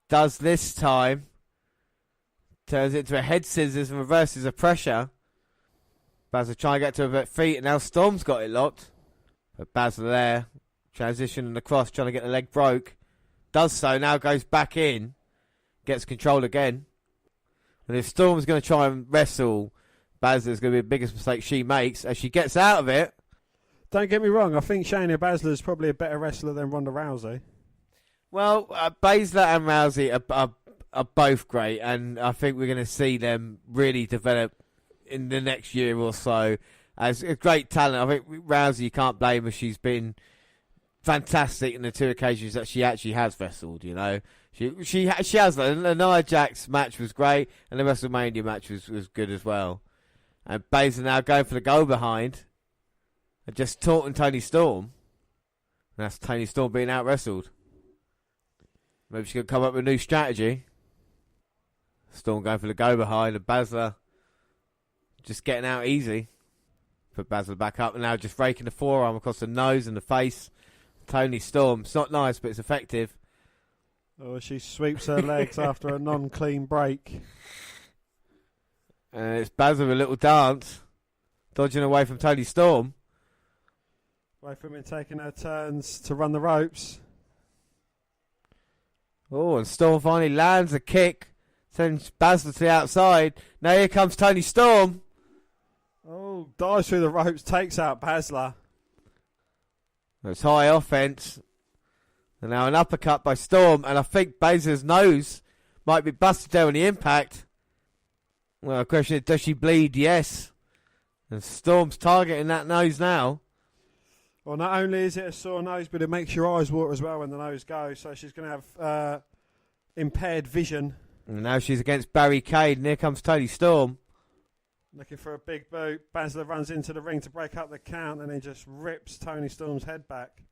Does this time. Turns it into a head scissors and reverses the pressure. Baszler trying to get to her feet, and now Storm's got it locked. But Baszler there, transitioning across, trying to get the leg broke. Does so, now goes back in. Gets control again. And if Storm's going to try and wrestle, Baszler's going to be the biggest mistake she makes. As she gets out of it. Don't get me wrong, I think Shayna Baszler is probably a better wrestler than Ronda Rousey. Well, Baszler and Rousey are both great, and I think we're going to see them really develop in the next year or so as a great talent. I think Rousey, you can't blame her. She's been fantastic in the 2 occasions that she actually has wrestled, you know. She has. The Nia Jax match was great, and the WrestleMania match was good as well. And Baszler now going for the go behind, and just taunting Toni Storm. And that's Toni Storm being out wrestled. Maybe she could come up with a new strategy. Storm going for the go behind, and Baszler just getting out easy. Put Baszler back up, and now just raking the forearm across the nose and the face. Toni Storm. It's not nice, but it's effective. Oh, she sweeps her legs after a non-clean break. And it's Baszler with a little dance, dodging away from Toni Storm. Away from him taking her turns to run the ropes. Oh, and Storm finally lands a kick, sends Baszler to the outside. Now here comes Toni Storm. Oh, dives through the ropes, takes out Baszler. It's high offense. And now an uppercut by Storm, and I think Baszler's nose might be busted there on the impact. Well, the question is, does she bleed? Yes. And Storm's targeting that nose now. Well, not only is it a sore nose, but it makes your eyes water as well when the nose goes. So she's going to have impaired vision. And now she's against barricade, and here comes Toni Storm. Looking for a big boot. Baszler runs into the ring to break up the count, and then just rips Toni Storm's head back.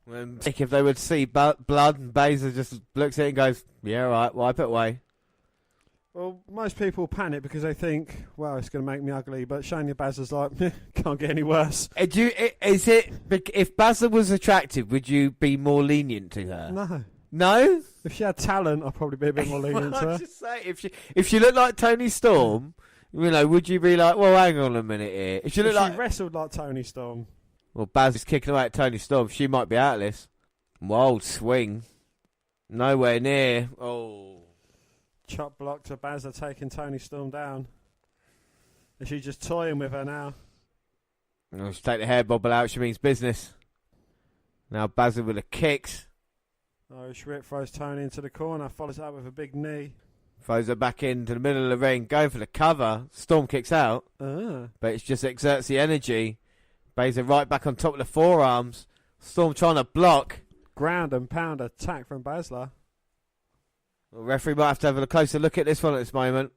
If they would see blood, and Baszler just looks at it and goes, yeah, right, wipe it away. Well, most people panic because they think, well, it's going to make me ugly. But Shayna Baszler's like, can't get any worse. If Baszler was attractive, would you be more lenient to her? No. No? If she had talent, I'd probably be a bit more lenient to her. I'm just saying, if she looked like Toni Storm, you know, would you be like, well, hang on a minute here. If she wrestled like Toni Storm. Well, Baz is kicking away at Toni Storm. She might be out of this. Wild swing. Nowhere near. Oh. Chop block to Baszler taking Toni Storm down. And she's just toying with her now. Oh, she take the hair bobble out. She means business. Now Baszler with the kicks. Irish Whip throws Toni into the corner. Follows up with a big knee. Throws her back into the middle of the ring. Going for the cover. Storm kicks out. But it just exerts the energy. Baszler right back on top of the forearms. Storm trying to block. Ground and pound attack from Baszler. The referee might have to have a closer look at this one at this moment.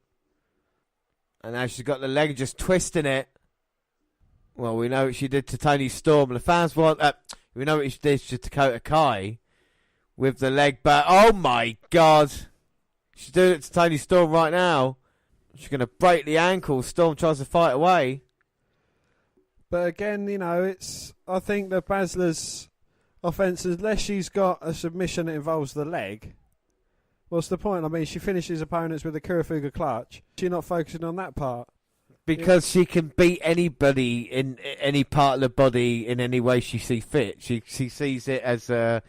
And now she's got the leg just twisting it. Well, we know what she did to Toni Storm. And the fans want... we know what she did to Dakota Kai with the leg. But, oh my God. She's doing it to Toni Storm right now. She's going to break the ankle. Storm tries to fight away. But again, you know, I think that Baszler's offence, unless she's got a submission that involves the leg... What's the point? I mean, she finishes opponents with a Kirifuga clutch. She's not focusing on that part. Because she can beat anybody in any part of the body in any way she sees fit. She sees it as a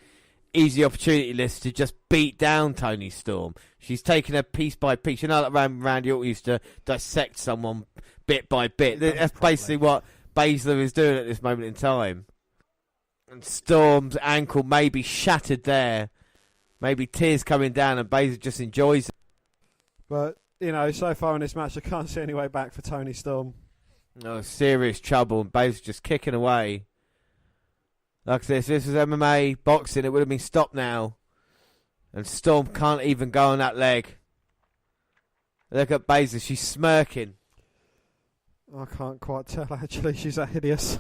easy opportunity list to just beat down Toni Storm. She's taking her piece by piece. You know, like Randy Orton used to dissect someone bit by bit. That's basically what Baszler is doing at this moment in time. And Storm's ankle may be shattered there. Maybe tears coming down and Baszler just enjoys it. But, you know, so far in this match, I can't see any way back for Toni Storm. No, serious trouble. And Baszler just kicking away. Like this was MMA, boxing, it would have been stopped now. And Storm can't even go on that leg. Look at Baszler, she's smirking. I can't quite tell, actually. She's that hideous.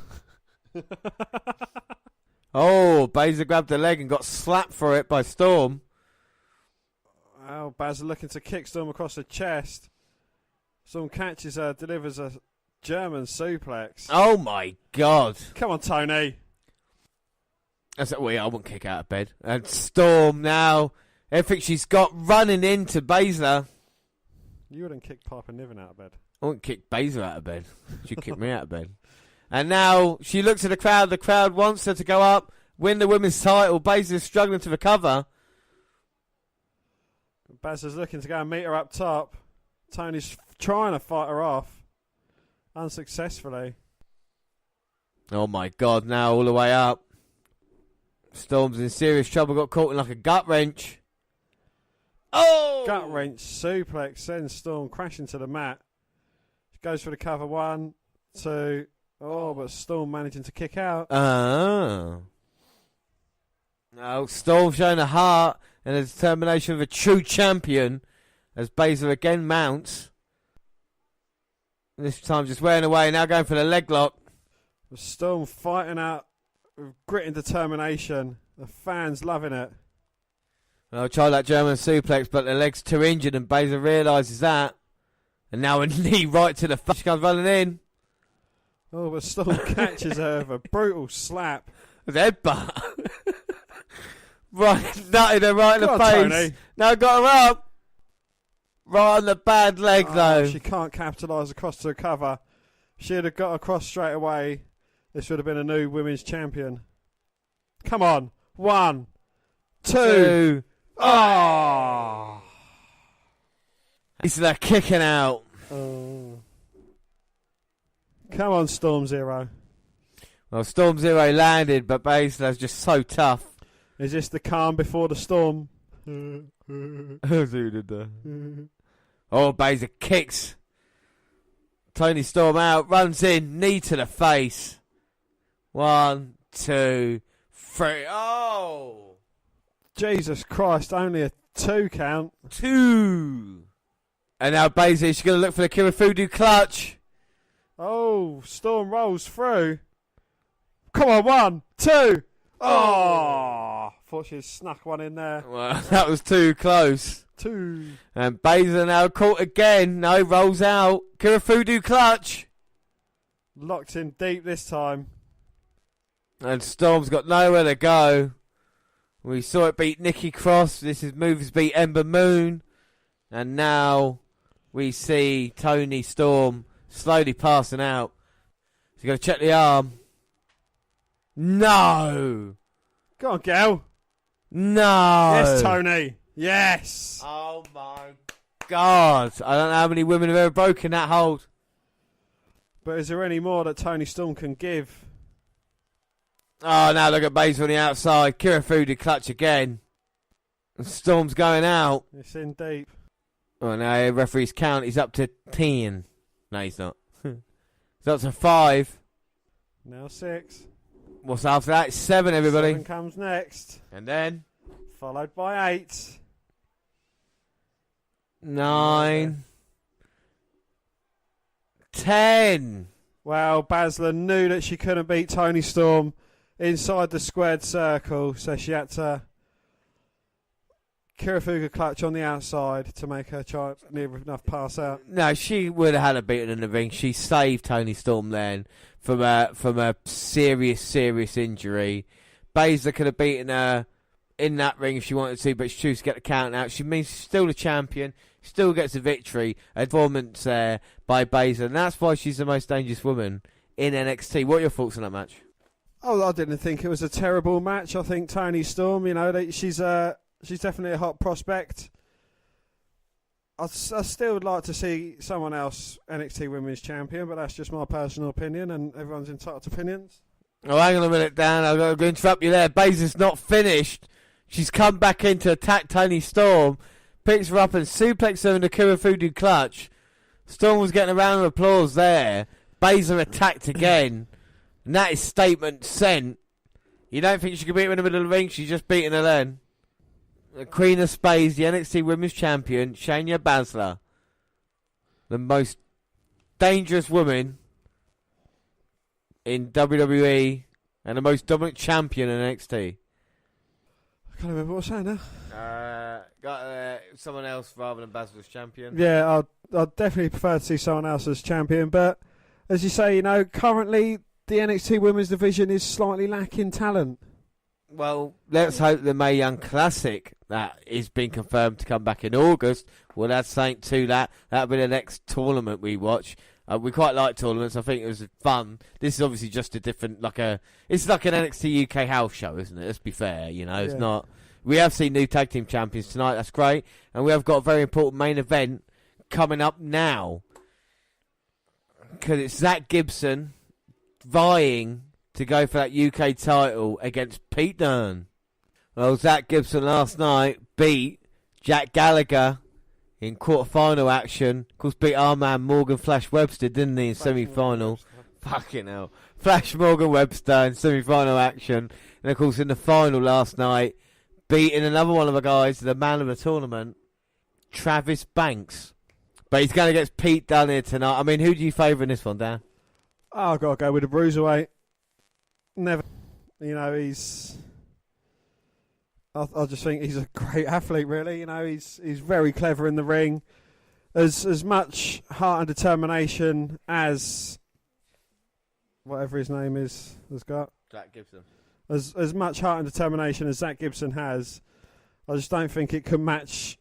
Oh, Baszler grabbed the leg and got slapped for it by Storm. Oh, Baszler looking to kick Storm across the chest. Storm catches her, delivers a German suplex. Oh, my God. Come on, Toni. I wouldn't kick out of bed. And Storm now, everything she's got running into Baszler. You wouldn't kick Piper Niven out of bed. I wouldn't kick Baszler out of bed. She'd kick me out of bed. And now she looks at the crowd. The crowd wants her to go up, win the women's title. Baszler's struggling to recover. Baszler's looking to go and meet her up top. Tony's trying to fight her off. Unsuccessfully. Oh my God, now all the way up. Storm's in serious trouble, got caught in like a gut wrench. Oh! Gut wrench, suplex, sends Storm crashing to the mat. She goes for the cover, 1, 2. Oh, but Storm managing to kick out. Oh. No, Storm showing a heart and a determination of a true champion as Baszler again mounts. This time just wearing away, now going for the leg lock. Storm fighting out with grit and determination. The fans loving it. I'll try that German suplex, but the leg's too injured, and Baszler realises that. And now a knee right to the face. She comes running in. Oh, but Storm catches her with a brutal slap. With headbutt. Right, nutted her right in the face. Tony. Now got her up. Right on the bad leg, though. She can't capitalise across to the cover. She'd have got across straight away. This would have been a new women's champion. Come on. 1, 2. Oh! He's like kicking out. Oh. Come on, Storm Zero. Well, Storm Zero landed, but Baszler's just so tough. Is this the calm before the storm? Oh, Baszler kicks Tony Storm out, runs in, knee to the face. 1, 2, 3. Oh! Jesus Christ, only a 2 count. 2. And now Baszler, she's going to look for the Kirifuda clutch. Oh, Storm rolls through. Come on, 1, 2. Oh! Thought she snuck one in there. Well, that was too close. 2. And Baszler now caught again. No, rolls out. Kirifuda clutch. Locked in deep this time. And Storm's got nowhere to go. We saw it beat Nikki Cross. This is moves beat Ember Moon. And now we see Tony Storm slowly passing out. She's going to check the arm. No. Go on, gal. No. Yes, Tony. Yes. Oh, my God. I don't know how many women have ever broken that hold. But is there any more that Tony Storm can give? Oh, now look at Baszler on the outside. Kirifuda clutch again. And Storm's going out. It's in deep. Oh, now referee's count. He's up to 10. No, he's not. He's up to 5. Now 6. What's after that? 7, everybody. 7 comes next. And then? Followed by 8. 9. 10. Well, Baszler knew that she couldn't beat Tony Storm inside the squared circle, so she had to Kirifuda clutch on the outside to make her try near enough pass out. No, she would have had her beaten in the ring. She saved Tony Storm then from a serious injury. Baszler could have beaten her in that ring if she wanted to, but she chose to get the count out. She means she's still the champion, still gets a victory. A performance there by Baszler, and that's why she's the most dangerous woman in NXT. What are your thoughts on that match? Oh, I didn't think it was a terrible match. I think Tony Storm, she's definitely a hot prospect. I still would like to see someone else NXT Women's Champion, but that's just my personal opinion, and everyone's entitled to opinions. Oh, hang on a minute, Dan. I'm going to interrupt you there. Baszler's not finished. She's come back in to attack Tony Storm, picks her up and suplexes her in the Kirifuda clutch. Storm was getting a round of applause there. Baszler attacked again, and that is statement sent. You don't think she could beat her in the middle of the ring? She's just beating her then. The Queen of Spades, the NXT Women's Champion, Shayna Baszler. The most dangerous woman in WWE and the most dominant champion in NXT. I can't remember what I was saying now. Got someone else rather than Baszler's champion. Yeah, I'd definitely prefer to see someone else as champion, but as you say, currently the NXT Women's Division is slightly lacking talent. Well, let's hope the Mae Young Classic that is being confirmed to come back in August we'll add something to that. That'll be the next tournament we watch. We quite like tournaments. I think it was fun. This is obviously just a different, it's like an NXT UK house show, isn't it? Let's be fair, It's not. We have seen new tag team champions tonight. That's great, and we have got a very important main event coming up now, because it's Zack Gibson vying to go for that UK title against Pete Dunne. Well, Zack Gibson last night beat Jack Gallagher in quarter-final action. Of course, beat our man Morgan Flash Webster, didn't he, in semi-final? Fucking hell. Flash Morgan Webster in semi-final action. And, of course, in the final last night, beating another one of the guys, the man of the tournament, Travis Banks. But he's going against Pete Dunne here tonight. I mean, who do you favour in this one, Dan? Oh, I've got to go with the Bruiserweight. Never, he's... I just think he's a great athlete, really. He's very clever in the ring. As much heart and determination as whatever his name is has got. Zack Gibson. As much heart and determination as Zack Gibson has, I just don't think it can match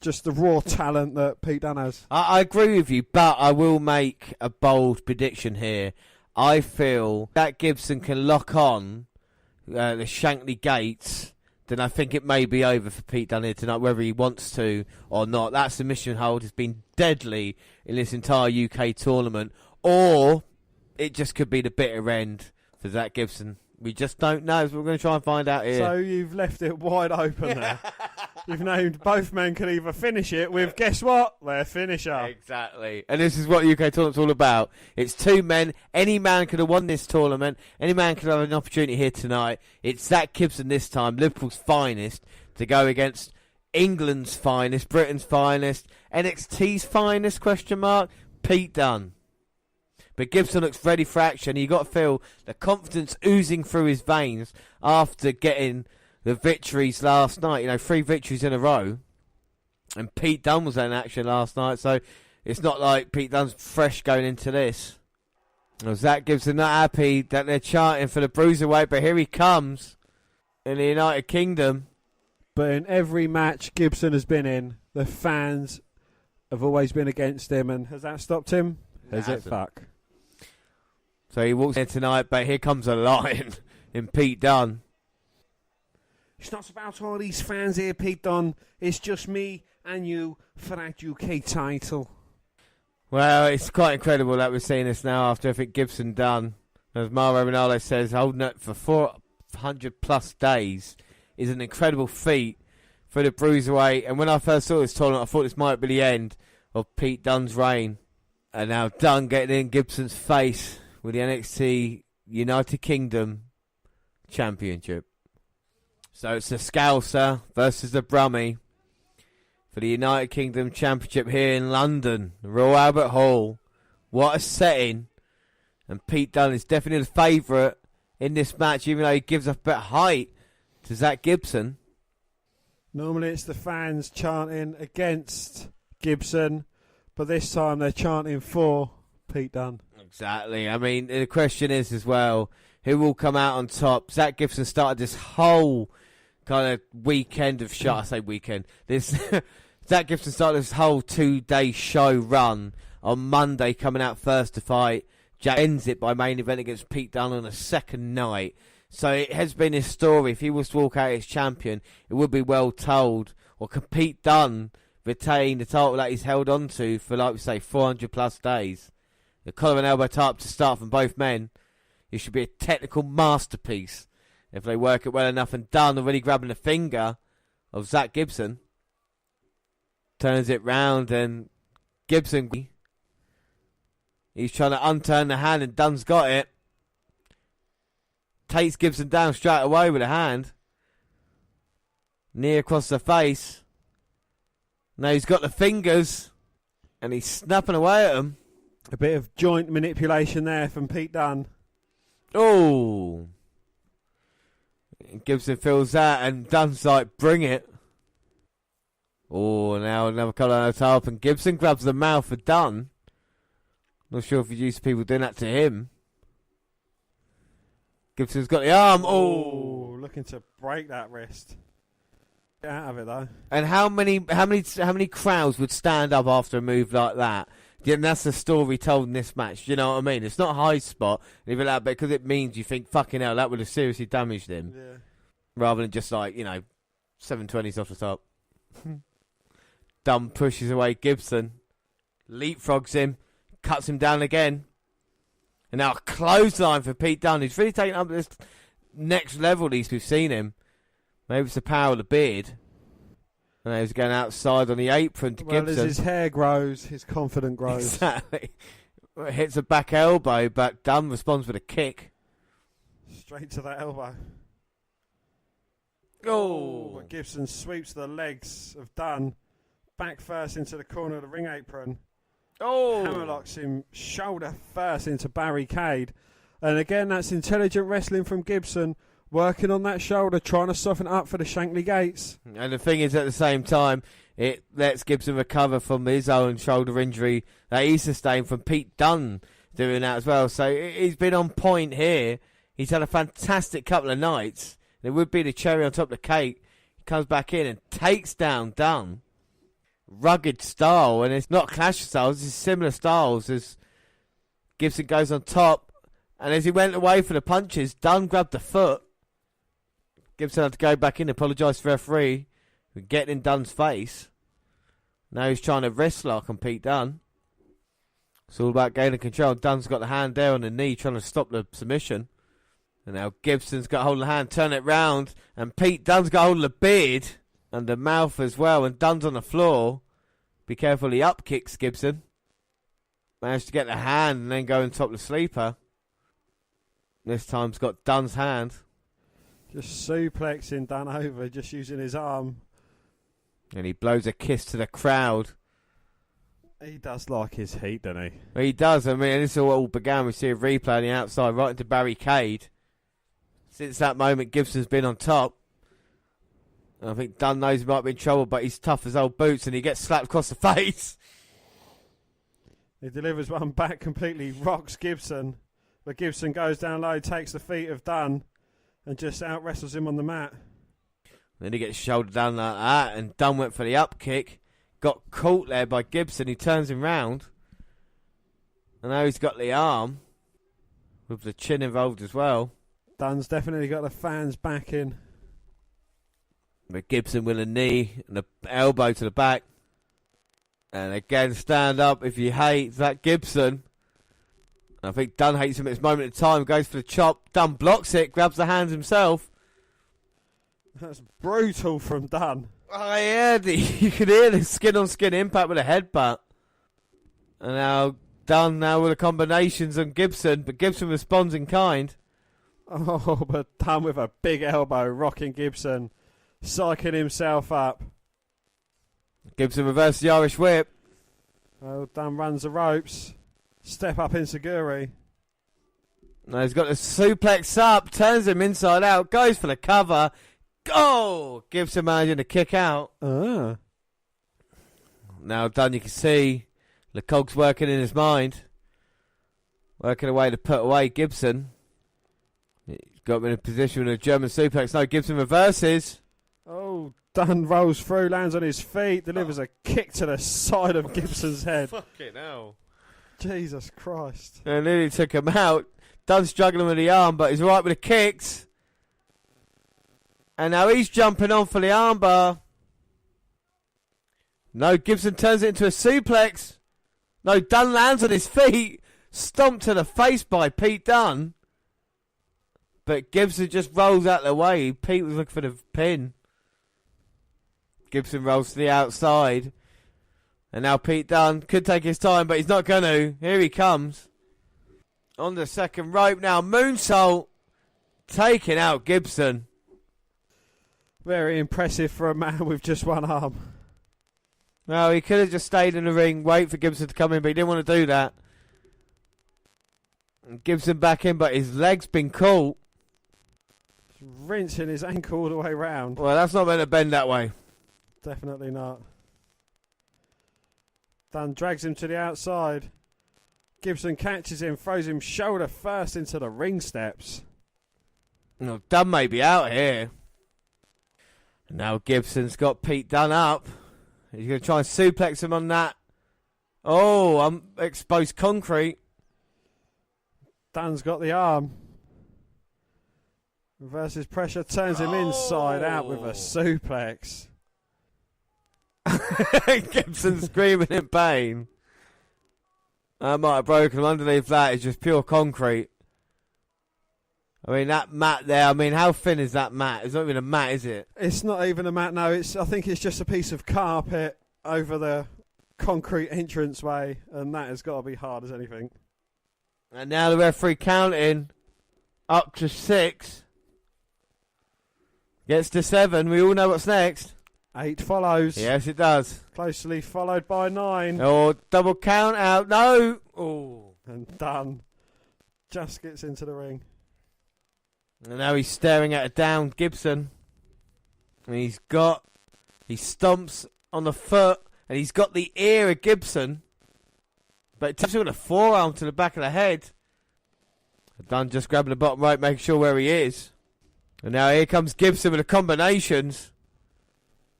just the raw talent that Pete Dunne has. I agree with you, but I will make a bold prediction here. I feel that Gibson can lock on the Shankly gates, then I think it may be over for Pete Dunne here tonight, whether he wants to or not. That submission hold has been deadly in this entire UK tournament, or it just could be the bitter end for Zack Gibson. We just don't know, so we're going to try and find out here. So you've left it wide open there. You've named both men can either finish it with, guess what? Their finisher. Exactly. And this is what UK tournament's all about. It's two men. Any man could have won this tournament. Any man could have an opportunity here tonight. It's Zack Gibson this time, Liverpool's finest, to go against England's finest, Britain's finest, NXT's finest, Pete Dunne. But Gibson looks ready for action. You got to feel the confidence oozing through his veins after getting the victories last night. 3 victories in a row. And Pete Dunne was in action last night, so it's not like Pete Dunne's fresh going into this. Well, Zack Gibson not happy that they're chanting for the Bruiserweight, but here he comes in the United Kingdom. But in every match Gibson has been in, the fans have always been against him, and has that stopped him? Has it? Fuck. So he walks in tonight, but here comes a lion in Pete Dunne. It's not about all these fans here, Pete Dunne. It's just me and you for that UK title. Well, it's quite incredible that we're seeing this now after everything Gibson done. As Mauro Ronaldo says, holding it for 400 plus days is an incredible feat for the Bruiserweight. And when I first saw this tournament, I thought this might be the end of Pete Dunne's reign. And now Dunne getting in Gibson's face with the NXT United Kingdom Championship. So it's the Scouser versus the Brummie for the United Kingdom Championship here in London, Royal Albert Hall. What a setting. And Pete Dunne is definitely the favourite in this match, even though he gives up a bit of height to Zack Gibson. Normally it's the fans chanting against Gibson, but this time they're chanting for Pete Dunne. Exactly. I mean, the question is as well, who will come out on top? Zack Gibson started this whole kind of weekend of show. I say weekend. Zack Gibson started this whole 2-day show run on Monday, coming out first to fight. Jack ends it by main event against Pete Dunne on the second night. So it has been his story. If he was to walk out as champion, it would be well told. Or can Pete Dunne retain the title that he's held on to for, like we say, 400 plus days? The collar and elbow tie up to start from both men. It should be a technical masterpiece if they work it well enough. And Dunne already grabbing the finger of Zack Gibson. Turns it round and Gibson, he's trying to unturn the hand and Dunne's got it. Takes Gibson down straight away with a hand. Knee across the face. Now he's got the fingers and he's snapping away at them. A bit of joint manipulation there from Pete Dunne. Oh. Gibson feels that and Dunne's like, bring it. Oh, now another collar up and Gibson grabs the mouth of Dunne. Not sure if he's used to people doing that to him. Gibson's got the arm. Oh, looking to break that wrist. Out of it though. And how many crowds would stand up after a move like that? Yeah, and that's the story told in this match. Do you know what I mean? It's not a high spot, even that, because it means you think, fucking hell, that would have seriously damaged him. Yeah. Rather than just 720s off the top. Dunn pushes away Gibson, leapfrogs him, cuts him down again. And now a clothesline for Pete Dunne. He's really taken up this next level, at least we've seen him. Maybe it's the power of the beard. And he's going outside on the apron to Gibson. As his hair grows, his confidence grows. Exactly. Hits a back elbow, but Dunn responds with a kick. Straight to that elbow. Oh. Gibson sweeps the legs of Dunn back first into the corner of the ring apron. Oh. Hammerlocks him shoulder first into barricade. And again, that's intelligent wrestling from Gibson. Working on that shoulder, trying to soften up for the Shankly Gates. And the thing is, at the same time, it lets Gibson recover from his own shoulder injury that he sustained from Pete Dunne doing that as well. So he's been on point here. He's had a fantastic couple of nights. It would be the cherry on top of the cake. He comes back in and takes down Dunne. Rugged style, and it's not clash styles, it's similar styles as Gibson goes on top. And as he went away for the punches, Dunne grabbed the foot. Gibson had to go back in and apologise to the referee for getting in Dunn's face. Now he's trying to wrist lock on Pete Dunne. It's all about gaining control. Dunn's got the hand there on the knee trying to stop the submission. And now Gibson's got hold of the hand, turn it round. And Pete Dunne's got hold of the beard and the mouth as well. And Dunn's on the floor. Be careful, he up kicks Gibson. Managed to get the hand and then go and top the sleeper. This time he's got Dunn's hand. Just suplexing Dunn over, just using his arm. And he blows a kiss to the crowd. He does like his heat, doesn't he? Well, he does. I mean, this all began with a replay on the outside, right into barricade. Since that moment, Gibson's been on top. And I think Dunn knows he might be in trouble, but he's tough as old boots, and he gets slapped across the face. He delivers one back completely, rocks Gibson. But Gibson goes down low, takes the feet of Dunn, and just out-wrestles him on the mat. Then he gets shouldered down like that, and Dunn went for the up kick. Got caught there by Gibson. He turns him round. And now he's got the arm, with the chin involved as well. Dunn's definitely got the fans backing. But Gibson with a knee and an elbow to the back. And again, stand up if you hate Zack Gibson. I think Dunn hates him at this moment in time. Goes for the chop. Dunn blocks it. Grabs the hands himself. That's brutal from Dunn. Oh, yeah. You could hear the skin-on-skin impact with a headbutt. And now Dunn with the combinations on Gibson. But Gibson responds in kind. Oh, but Dunn with a big elbow. Rocking Gibson. Psyching himself up. Gibson reverses the Irish whip. Oh, Dunn runs the ropes. Step up Inseguri. Now he's got the suplex up, turns him inside out, goes for the cover. Oh! Gibson managing to kick out. Now Dunn, you can see the cogs working in his mind. Working away to put away Gibson. He's got him in a position with a German suplex. No, Gibson reverses. Oh, Dunn rolls through, lands on his feet, delivers a kick to the side of Gibson's head. Fucking hell. Jesus Christ. And nearly took him out. Dunn's struggling with the arm, but he's right with the kicks. And now he's jumping on for the armbar. No, Gibson turns it into a suplex. No, Dunn lands on his feet. Stomped to the face by Pete Dunne. But Gibson just rolls out of the way. Pete was looking for the pin. Gibson rolls to the outside. And now Pete Dunne could take his time, but he's not going to. Here he comes. On the second rope now. Moonsault. Taking out Gibson. Very impressive for a man with just one arm. No, he could have just stayed in the ring, wait for Gibson to come in, but he didn't want to do that. Gibson back in, but his leg's been caught. Rinsing his ankle all the way round. Well, that's not meant to bend that way. Definitely not. Dunn drags him to the outside. Gibson catches him, throws him shoulder first into the ring steps. No, Dunn may be out here. And now Gibson's got Pete Dunne up. He's going to try and suplex him on that. Oh, exposed concrete. Dunne's got the arm. Reverses pressure, turns him inside out with a suplex. Gibson screaming in pain. That might have broken him. Underneath that is just pure concrete. I mean, that mat there, I mean, how thin is that mat? It's not even a mat, is it? It's not even a mat, no. I think it's just a piece of carpet over the concrete entranceway, and that has got to be hard as anything. And now the referee counting up to 6. Gets to 7. We all know what's next. 8 follows. Yes, it does. Closely followed by 9. Oh, double count out. No. Oh. And Dunne just gets into the ring. And now he's staring at a down Gibson. And he stomps on the foot. And he's got the ear of Gibson. But it touches him with a forearm to the back of the head. Dunne just grabbing the bottom right, making sure where he is. And now here comes Gibson with the combinations.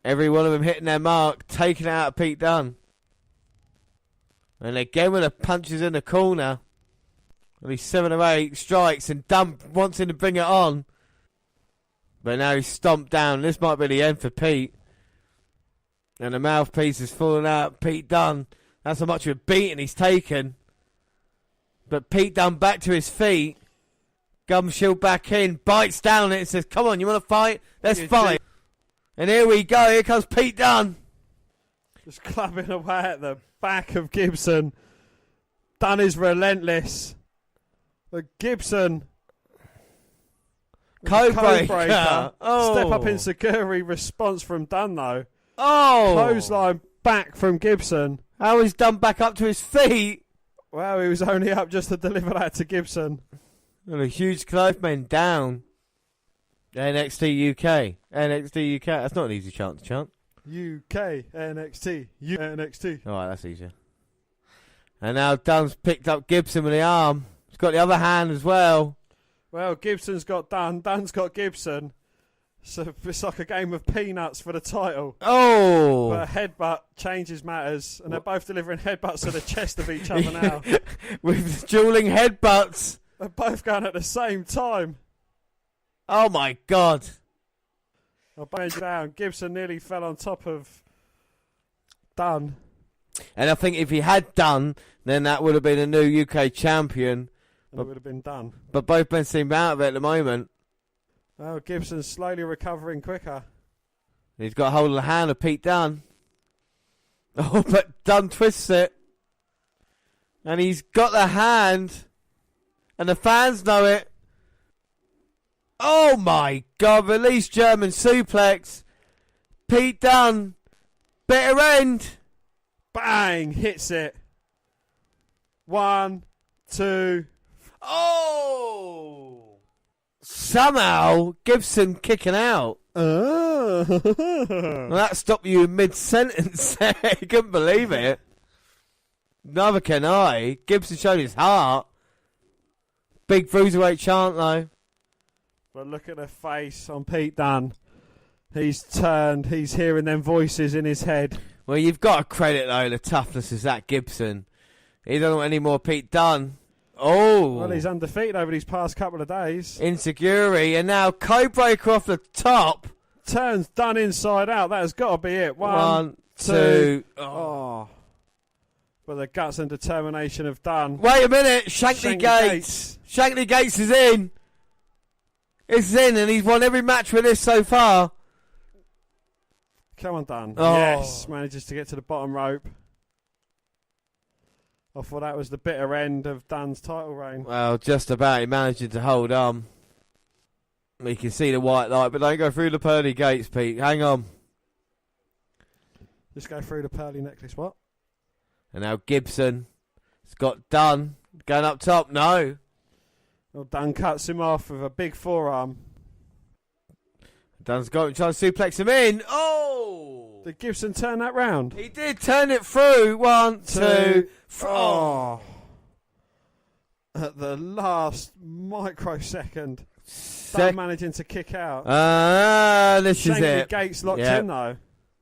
Every one of them hitting their mark, taking it out of Pete Dunne. And again with the punches in the corner. At least 7 or 8 strikes, and Dunne wants him to bring it on. But now he's stomped down. This might be the end for Pete. And the mouthpiece is falling out. Pete Dunne. That's how much of a beating he's taken. But Pete Dunne back to his feet. Gum shield back in. Bites down it and says, come on, you want to fight? Let's fight. And here we go. Here comes Pete Dunne. Just clubbing away at the back of Gibson. Dunne is relentless. But Gibson. Codebreaker. Oh. Step up in Seguri. Response from Dunne, though. Oh. Clothesline back from Gibson. How is Dunne back up to his feet? Well, he was only up just to deliver that to Gibson. And a huge clothesline down. NXT UK. NXT UK. That's not an easy chant to chant. UK. NXT. NXT. Alright, that's easier. And now Dunne's picked up Gibson with the arm. He's got the other hand as well. Well, Gibson's got Dunne. Dunne's got Gibson. So it's like a game of peanuts for the title. Oh! But a headbutt changes matters. And they're both delivering headbutts to the chest of each other now. With dueling headbutts. They're both going at the same time. Oh my God. I'll bang down. Gibson nearly fell on top of Dunne. And I think if he had Dunne, then that would have been a new UK champion. It would have been done. But both men seem out of it at the moment. Oh, Gibson's slowly recovering quicker. He's got a hold of the hand of Pete Dunne. Oh, but Dunne twists it. And he's got the hand. And the fans know it. Oh my God, release German suplex. Pete Dunne. Bitter end. Bang, hits it. 1, 2. Oh! Somehow, Gibson kicking out. Oh. Well, that stopped you in mid-sentence. You couldn't believe it. Neither can I. Gibson showed his heart. Big bruiserweight chant, though. But look at the face on Pete Dunne. He's turned. He's hearing them voices in his head. Well, you've got to credit, though, the toughness of Zack Gibson. He doesn't want any more Pete Dunne. Oh. Well, he's undefeated over these past couple of days. Insecurity, and now Codebreaker off the top. Turns Dunne inside out. That has got to be it. 1, 2. Oh. But the guts and determination of Dunne. Wait a minute. Shankly Gates. Shankly Gates is in. It's in, and he's won every match with this so far. Come on, Dunne. Oh. Yes. Manages to get to the bottom rope. I thought that was the bitter end of Dunne's title reign. Well, just about. He managed to hold on. We can see the white light, but don't go through the pearly gates, Pete. Hang on. Just go through the pearly necklace. What? And now Gibson has got Dunne going up top. No. Well, Dunne cuts him off with a big forearm. Dunne's got him trying to suplex him in. Oh! Did Gibson turn that round? He did turn it through. 1, 2, 3. Oh. At the last microsecond. Dunn managing to kick out. This is it. Gates locked in, though.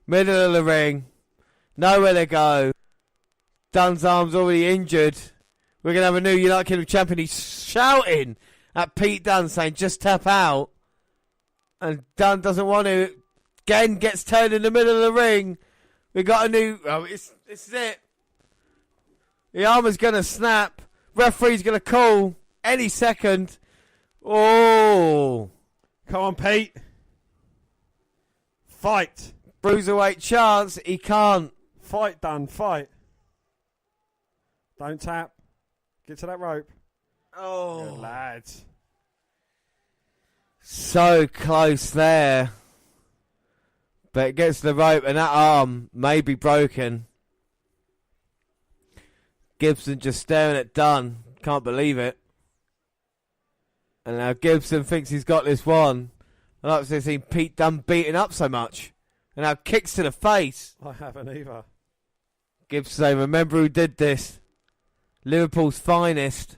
Middle of the ring. Nowhere to go. Dunn's arm's already injured. We're going to have a new United Kingdom champion. He's shouting at Pete Dunne saying, just tap out. And Dunne doesn't want to. Again, gets turned in the middle of the ring. We got a new... Oh, this is it. The armor's going to snap. Referee's going to call any second. Oh. Come on, Pete. Fight. Bruiserweight chance. He can't. Fight, Dunne. Fight. Don't tap. Get to that rope. Oh. Good lads. So close there. But it gets the rope and that arm may be broken. Gibson just staring at Dunne. Can't believe it. And now Gibson thinks he's got this one. I've never seen Pete Dunne beaten up so much. And now kicks to the face. I haven't either. Gibson saying, remember who did this. Liverpool's finest.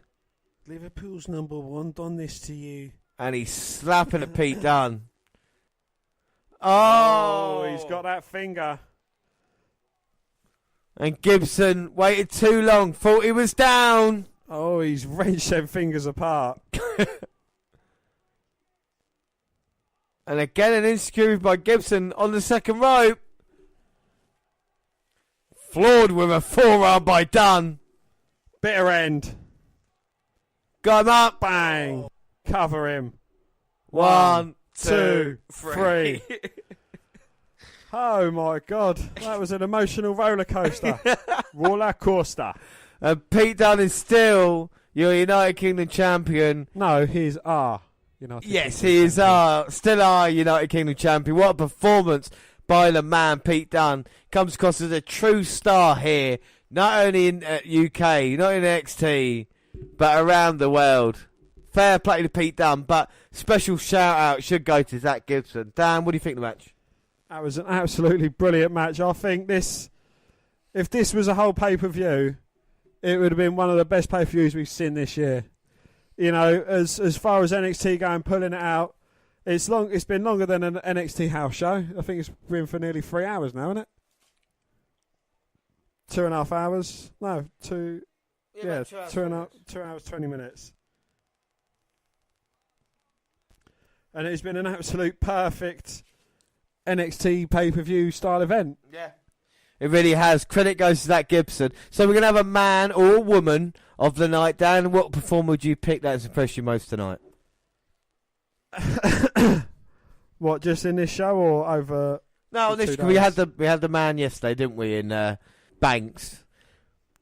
Liverpool's number one done this to you. And he's slapping at Pete Dunne. Oh, he's got that finger. And Gibson waited too long. Thought he was down. Oh, he's wrenched them fingers apart. And again an insecurity by Gibson on the second rope. Floored with a forearm by Dunne. Bitter end. Got him up. Bang. Cover him. 1, 2, 3. Oh my God. That was an emotional roller coaster. Roller coaster. And Pete Dunne is still your United Kingdom champion. No, he's our United Kingdom he is still our United Kingdom champion. What a performance by the man, Pete Dunne. Comes across as a true star here. Not only in UK, not in NXT, but around the world. Fair play to Pete Dunne, but special shout out should go to Zack Gibson. Dan, what do you think of the match? That was an absolutely brilliant match. I think if this was a whole pay-per-view, it would have been one of the best pay-per-views we've seen this year. You know, as far as NXT going, pulling it out, it's been longer than an NXT house show. I think it's been for nearly 3 hours now, isn't it? 2.5 hours? No, 2. Yeah, 2 hours, 20 minutes. And it's been an absolute perfect NXT pay-per-view style event. Yeah. It really has. Credit goes to Zack Gibson. So we're going to have a man or a woman of the night. Dan, what performer would you pick that has impressed you most tonight? What, just in this show or over? No, we had the man yesterday, didn't we? In Banks.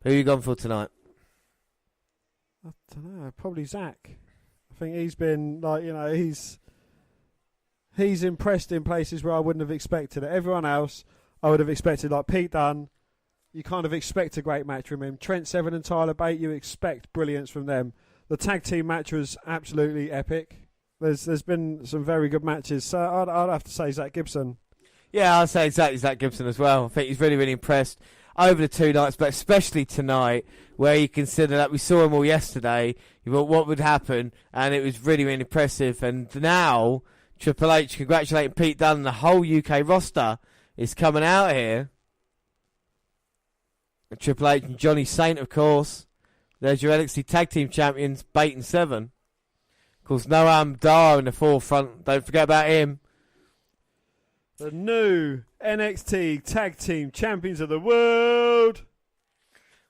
Who you gone for tonight? I don't know. Probably Zack. I think he's been he's impressed in places where I wouldn't have expected it. Everyone else, I would have expected, like Pete Dunne, you kind of expect a great match from him. Trent Seven and Tyler Bate, you expect brilliance from them. The tag team match was absolutely epic. There's been some very good matches. So I'd have to say Zack Gibson. Yeah, I'd say exactly Zack Gibson as well. I think he's really, really impressed over the 2 nights, but especially tonight, where you consider that we saw him all yesterday. You thought what would happen, and it was really, really impressive. And now Triple H congratulating Pete Dunne and the whole UK roster is coming out here. And Triple H and Johnny Saint, of course. There's your NXT Tag Team Champions, Bate and Seven. Of course, Noam Dar in the forefront. Don't forget about him. The new NXT Tag Team Champions of the World.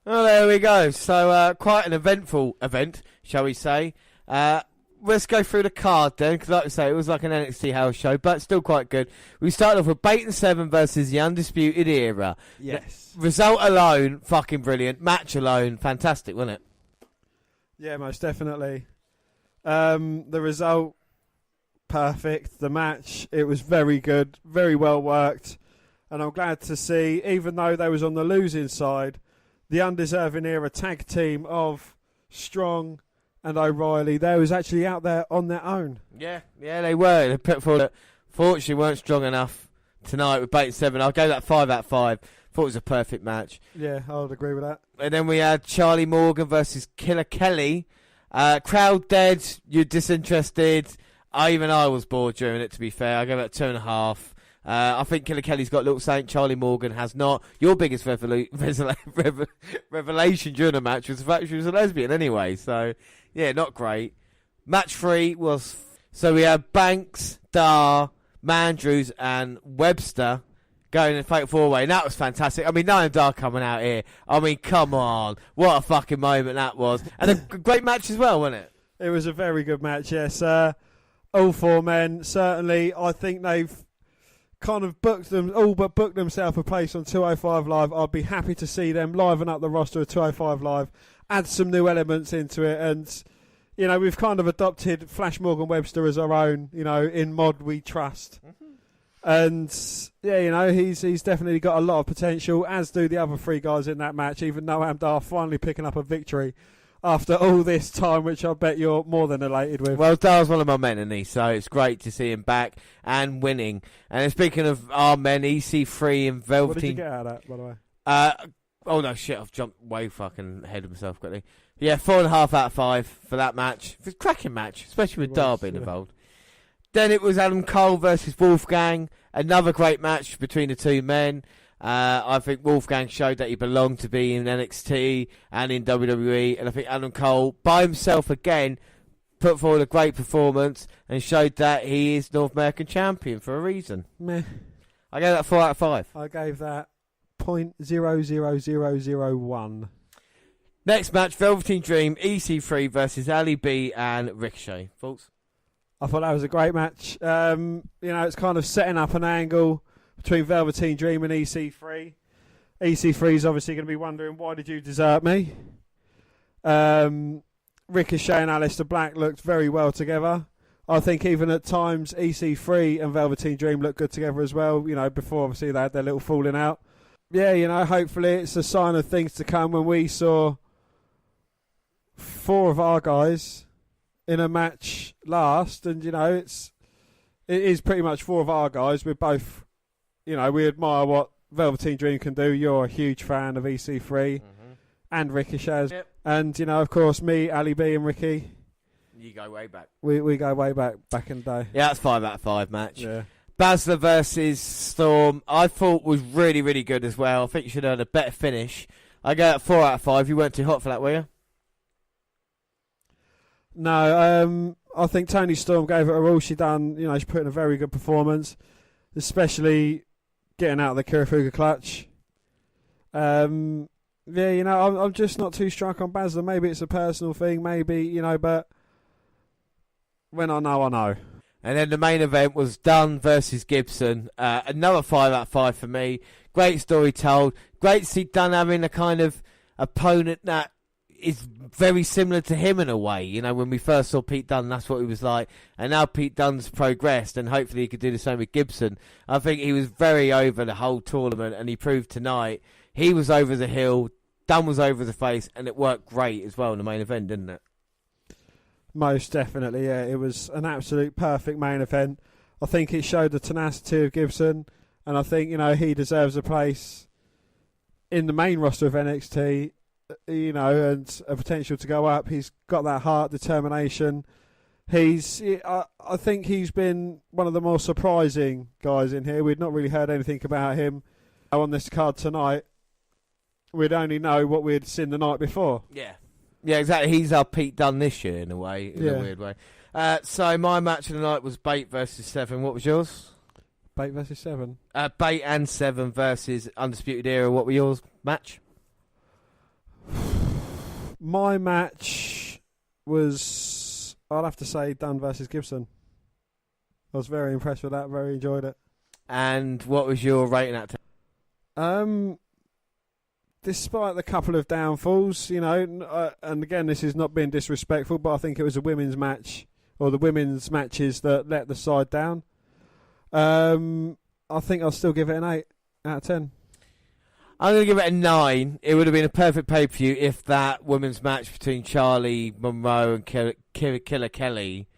Oh, there we go. So, quite an eventful event, shall we say. Let's go through the card then, because like I say, it was like an NXT house show, but still quite good. We started off with Bate and Seven versus the Undisputed Era. Yes. Result alone, fucking brilliant. Match alone, fantastic, wasn't it? Yeah, most definitely. The result, perfect. The match, it was very good, very well worked. And I'm glad to see, even though they was on the losing side, the Undeserving Era tag team of Strong and O'Reilly, they was actually out there on their own. Yeah, they were. They put forward, fortunately weren't strong enough tonight with Bate and Seven. I'll go that 5 out of 5. Thought it was a perfect match. Yeah, I would agree with that. And then we had Charlie Morgan versus Killer Kelly. Crowd dead, you're disinterested. Even I was bored during it, to be fair. I gave it 2.5. I think Killer Kelly's got a little Saint. Charlie Morgan has not. Your biggest revelation during the match was the fact she was a lesbian anyway. So, yeah, not great. Match 3 was... So we had Banks, Dar, Mandrews and Webster going in a Fatal 4-Way. And that was fantastic. I mean, Niall Dar coming out here. I mean, come on. What a fucking moment that was. And a great match as well, wasn't it? It was a very good match, yes. All 4 men, certainly. I think they've kind of booked themselves a place on 205 Live. I'd be happy to see them liven up the roster of 205 Live, add some new elements into it, and you know, we've kind of adopted Flash Morgan Webster as our own, you know, in mod we trust. And yeah, you know, he's definitely got a lot of potential, as do the other 3 guys in that match, even though Amdar finally picking up a victory after all this time, which I bet you're more than elated with. Well, Dar's one of my men, isn't he? So it's great to see him back and winning. And speaking of our men, EC3 and Velveteen... What did you get out of that, by the way? Oh, no, shit, I've jumped way fucking ahead of myself quickly. Yeah, 4.5 out of 5 for that match. It was a cracking match, especially with Dar being involved. Then it was Adam Cole versus Wolfgang. Another great match between the 2 men. I think Wolfgang showed that he belonged to be in NXT and in WWE. And I think Adam Cole, by himself again, put forward a great performance and showed that he is North American champion for a reason. Meh. I gave that 4 out of 5. I gave that 0.00001. Next match, Velveteen Dream, EC3 versus Ali B and Ricochet. Thoughts? I thought that was a great match. You know, it's kind of setting up an angle between Velveteen Dream and EC3. EC3 is obviously going to be wondering, why did you desert me? Ricochet and Aleister Black looked very well together. I think even at times EC3 and Velveteen Dream looked good together as well, you know, before obviously they had their little falling out. Yeah, you know, hopefully it's a sign of things to come when we saw 4 of our guys in a match last, and you know, it is pretty much 4 of our guys. We're both, you know, we admire what Velveteen Dream can do. You're a huge fan of EC3 and Ricochet. Yep. And, you know, of course, me, Ali B and Ricky. You go way back. We go way back in the day. Yeah, that's 5 out of 5 match. Yeah. Baszler versus Storm, I thought was really, really good as well. I think you should have had a better finish. I go at 4 out of 5. You weren't too hot for that, were you? No, I think Toni Storm gave it her all. She done, you know, she put in a very good performance, especially getting out of the Kirifuda clutch. Yeah, you know, I'm just not too struck on Baszler. Maybe it's a personal thing, maybe, you know, but when I know, I know. And then the main event was Dunn versus Gibson. Another 5 out of 5 for me. Great story told. Great to see Dunn having a kind of opponent that is very similar to him in a way. You know, when we first saw Pete Dunne, that's what he was like. And now Pete Dunne's progressed, and hopefully he could do the same with Gibson. I think he was very over the whole tournament, and he proved tonight he was over the hill, Dunne was over the face, and it worked great as well in the main event, didn't it? Most definitely, yeah. It was an absolute perfect main event. I think it showed the tenacity of Gibson, and I think, you know, he deserves a place in the main roster of NXT, you know, and a potential to go up. He's got that heart, determination. I think he's been one of the more surprising guys in here. We'd not really heard anything about him on this card tonight. We'd only know what we'd seen the night before. Yeah, exactly. He's our Pete Dunne this year in a way, in a weird way. So my match of the night was Bate versus 7. What was yours? Bate versus 7? Bate and 7 versus Undisputed Era. What were yours match? My match was, I'll have to say, Dunne versus Gibson. I was very impressed with that, very enjoyed it. And what was your rating out of 10? Despite the couple of downfalls, you know, and again, this is not being disrespectful, but I think it was a women's match, or the women's matches that let the side down. I think I'll still give it an 8 out of 10. I'm going to give it a 9. It would have been a perfect pay-per-view if that women's match between Charlie Monroe and Killer Kelly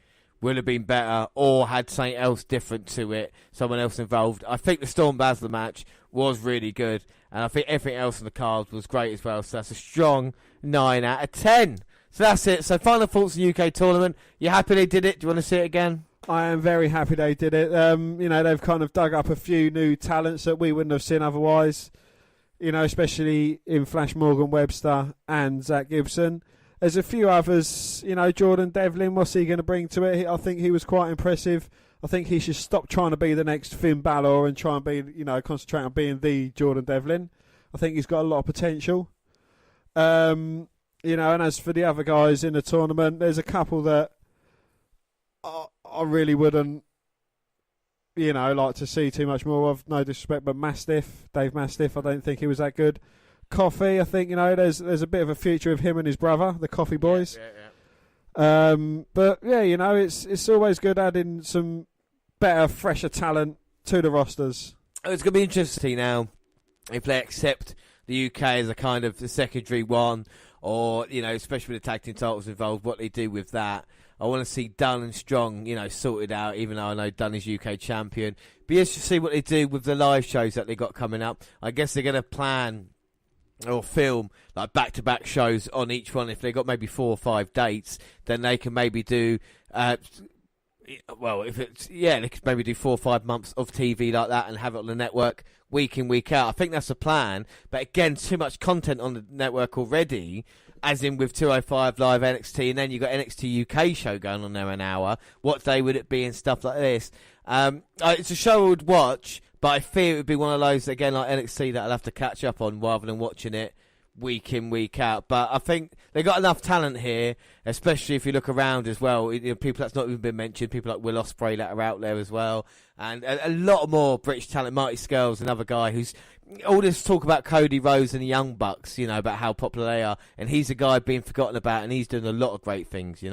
would have been better, or had something else different to it, someone else involved. I think the Storm Baszler match was really good, and I think everything else on the card was great as well, so that's a strong 9 out of 10. So that's it. So final thoughts on the UK tournament. You happy they did it? Do you want to see it again? I am very happy they did it. They've kind of dug up a few new talents that we wouldn't have seen otherwise. Especially in Flash Morgan Webster and Zack Gibson. There's a few others. Jordan Devlin. What's he going to bring to it? I think he was quite impressive. I think he should stop trying to be the next Finn Balor and try and be, concentrate on being the Jordan Devlin. I think he's got a lot of potential. And as for the other guys in the tournament, there's a couple that I really wouldn't, like to see too much more of. No disrespect, but Dave Mastiff, I don't think he was that good. Coffee, I think, there's a bit of a future of him and his brother, the Coffee Boys. But yeah, it's always good adding some better, fresher talent to the rosters. It's going to be interesting now if they accept the UK as a kind of the secondary one, or especially with the tag team titles involved, what they do with that. I want to see Dunne and Strong, sorted out, even though I know Dunne is UK champion. Be interested to see what they do with the live shows that they got coming up. I guess they're going to plan or film like back-to-back shows on each one. If they got maybe 4 or 5 dates, then they can maybe do they could maybe do 4 or 5 months of TV like that and have it on the network week in, week out. I think that's the plan. But again, too much content on the network already, as in with 205 Live NXT, and then you've got NXT UK show going on there an hour. What day would it be and stuff like this? It's a show I would watch, but I fear it would be one of those, again, like NXT, that I'll have to catch up on rather than watching it week in, week out. But I think they got enough talent here, especially if you look around as well. People that's not even been mentioned, people like Will Ospreay that are out there as well, and a lot more British talent. Marty Scurll's another guy who's all this talk about Cody Rhodes and the Young Bucks, about how popular they are, and he's a guy being forgotten about, and he's doing a lot of great things,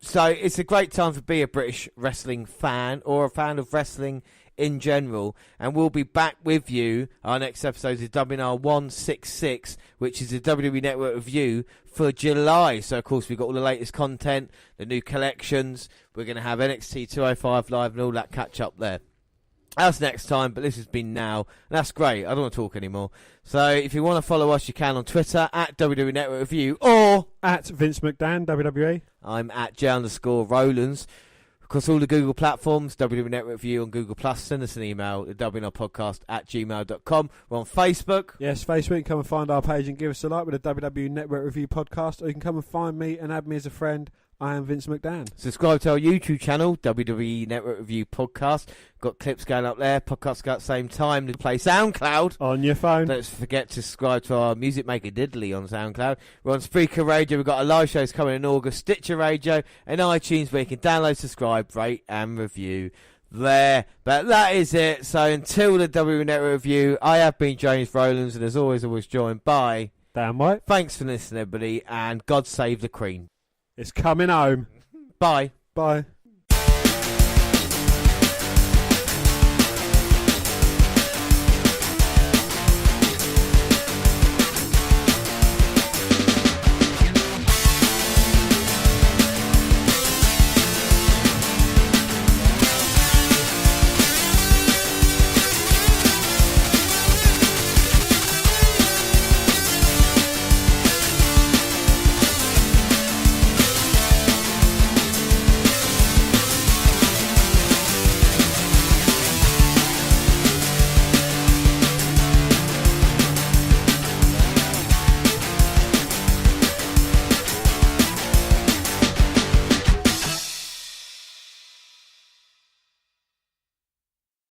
So it's a great time to be a British wrestling fan or a fan of wrestling in general, and we'll be back with you. Our next episode is WNR166, which is the WWE Network review for July. So of course we've got all the latest content, the new collections. We're going to have NXT 205 Live and all that catch up there. That's next time, but this has been now, and that's great. I don't want to talk anymore. So if you want to follow us, you can on Twitter at WWE Network Review or at Vince McDan WWE. I'm at J_Rowlands. Of course, all the Google platforms, WWE Network Review on Google+. Send us an email at WNRpodcast@gmail.com. We're on Facebook. Yes, Facebook. You can come and find our page and give us a like with the WWE Network Review podcast, or you can come and find me and add me as a friend. I am Vince McDan. Subscribe to our YouTube channel, WWE Network Review Podcast. Got clips going up there. Podcasts go at the same time. To play SoundCloud on your phone. Don't forget to subscribe to our Music Maker Diddley on SoundCloud. We're on Spreaker Radio. We've got our live shows coming in August. Stitcher Radio and iTunes, where you can download, subscribe, rate and review there. But that is it. So until the WWE Network Review, I have been James Rowlands, and as always, I was joined by Dan White. Thanks for listening, everybody, and God save the Queen. It's coming home. Bye. Bye.